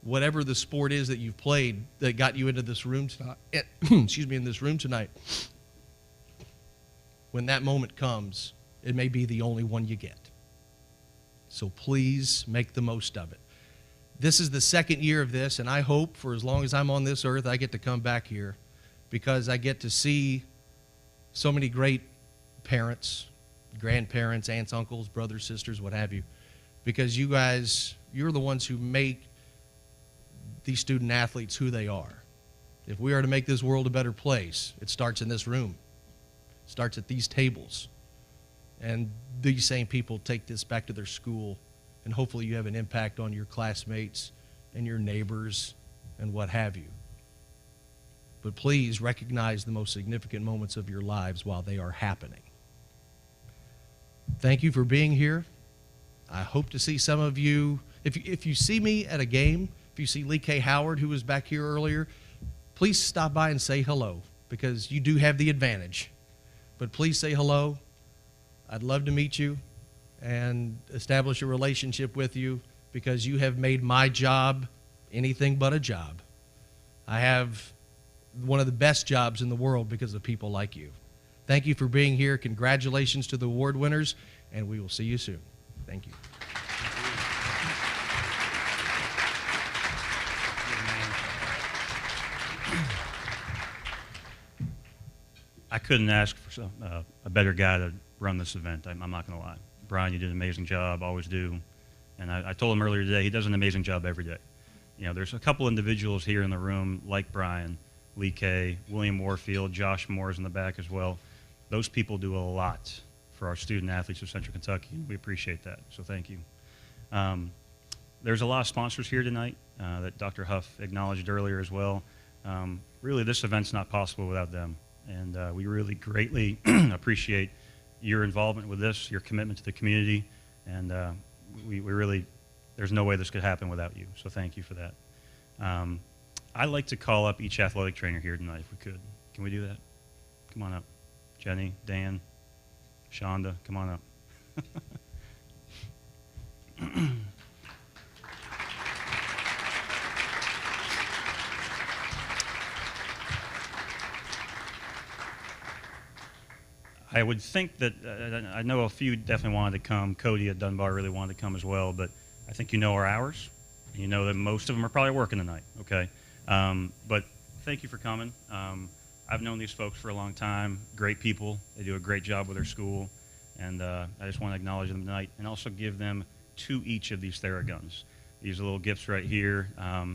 whatever the sport is that you've played that got you into this room tonight, in this room tonight, when that moment comes, it may be the only one you get. So please make the most of it. This is the second year of this, and I hope for as long as I'm on this earth, I get to come back here because I get to see so many great parents, grandparents, aunts, uncles, brothers, sisters, what have you, because you guys, you're the ones who make these student athletes who they are. If we are to make this world a better place, it starts in this room. It starts at these tables. And these same people take this back to their school, and hopefully you have an impact on your classmates and your neighbors and what have you. But please recognize the most significant moments of your lives while they are happening. Thank you for being here. I hope to see some of you. If you see me at a game, if you see Lee K. Howard, who was back here earlier, please stop by and say hello, because you do have the advantage. But please say hello. I'd love to meet you and establish a relationship with you, because you have made my job anything but a job. I have one of the best jobs in the world because of people like you. Thank you for being here. Congratulations to the award winners, and we will see you soon. Thank you. I couldn't ask for a better guy to run this event. I'm not going to lie. Brian, you did an amazing job, always do. And I told him earlier today, he does an amazing job every day. There's a couple individuals here in the room like Brian, Lee K, William Warfield, Josh Moore's in the back as well. Those people do a lot for our student athletes of Central Kentucky, and we appreciate that, so thank you. There's a lot of sponsors here tonight that Dr. Huff acknowledged earlier as well. Really, this event's not possible without them, and we really greatly appreciate your involvement with this, your commitment to the community, and we really, there's no way this could happen without you, so thank you for that. I'd like to call up each athletic trainer here tonight if we could. Can we do that? Come on up. Jenny, Dan, Shonda, come on up. I would think that, I know a few definitely wanted to come. Cody at Dunbar really wanted to come as well, but I think you know our hours, You know that most of them are probably working tonight, okay? But thank you for coming. I've known these folks for a long time, great people. They do a great job with their school, and I just want to acknowledge them tonight and also give them 2 each of these Theraguns. These are little gifts right here.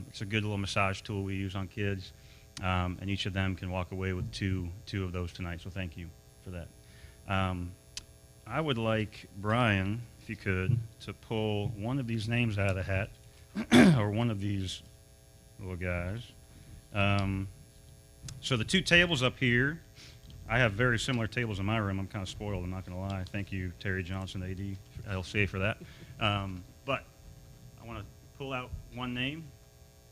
It's a good little massage tool we use on kids, and each of them can walk away with two of those tonight, so thank you for that. I would like Brian, if you could, to pull one of these names out of the hat, or one of these little guys. So the 2 tables up here, I have very similar tables in my room. I'm kind of spoiled, I'm not going to lie. Thank you, Terry Johnson, AD, LCA, for that. But I want to pull out one name,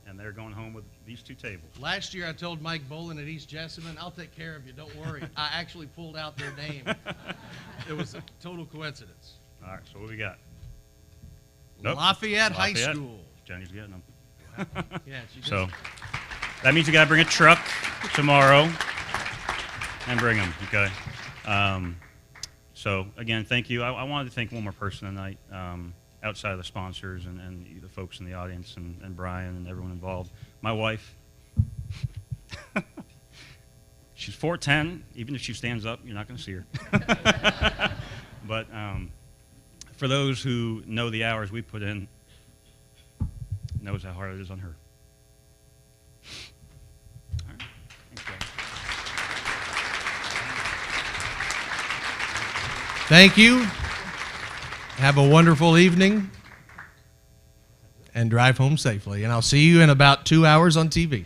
and they're going home with these 2 tables. Last year I told Mike Bolin at East Jessamine, I'll take care of you, don't worry. I actually pulled out their name. It was a total coincidence. All right, so what we got? Lafayette High School. Jenny's getting them. Yeah, she so that means you got to bring a truck tomorrow and bring them, okay? So, again, thank you. I wanted to thank one more person tonight, outside of the sponsors and the folks in the audience and Brian and everyone involved. My wife, she's 4'10". Even if she stands up, you're not going to see her. But for those who know the hours we put in, knows how hard it is on her. All right. Thanks, guys. Thank you. Have a wonderful evening and drive home safely. And I'll see you in about 2 hours on TV.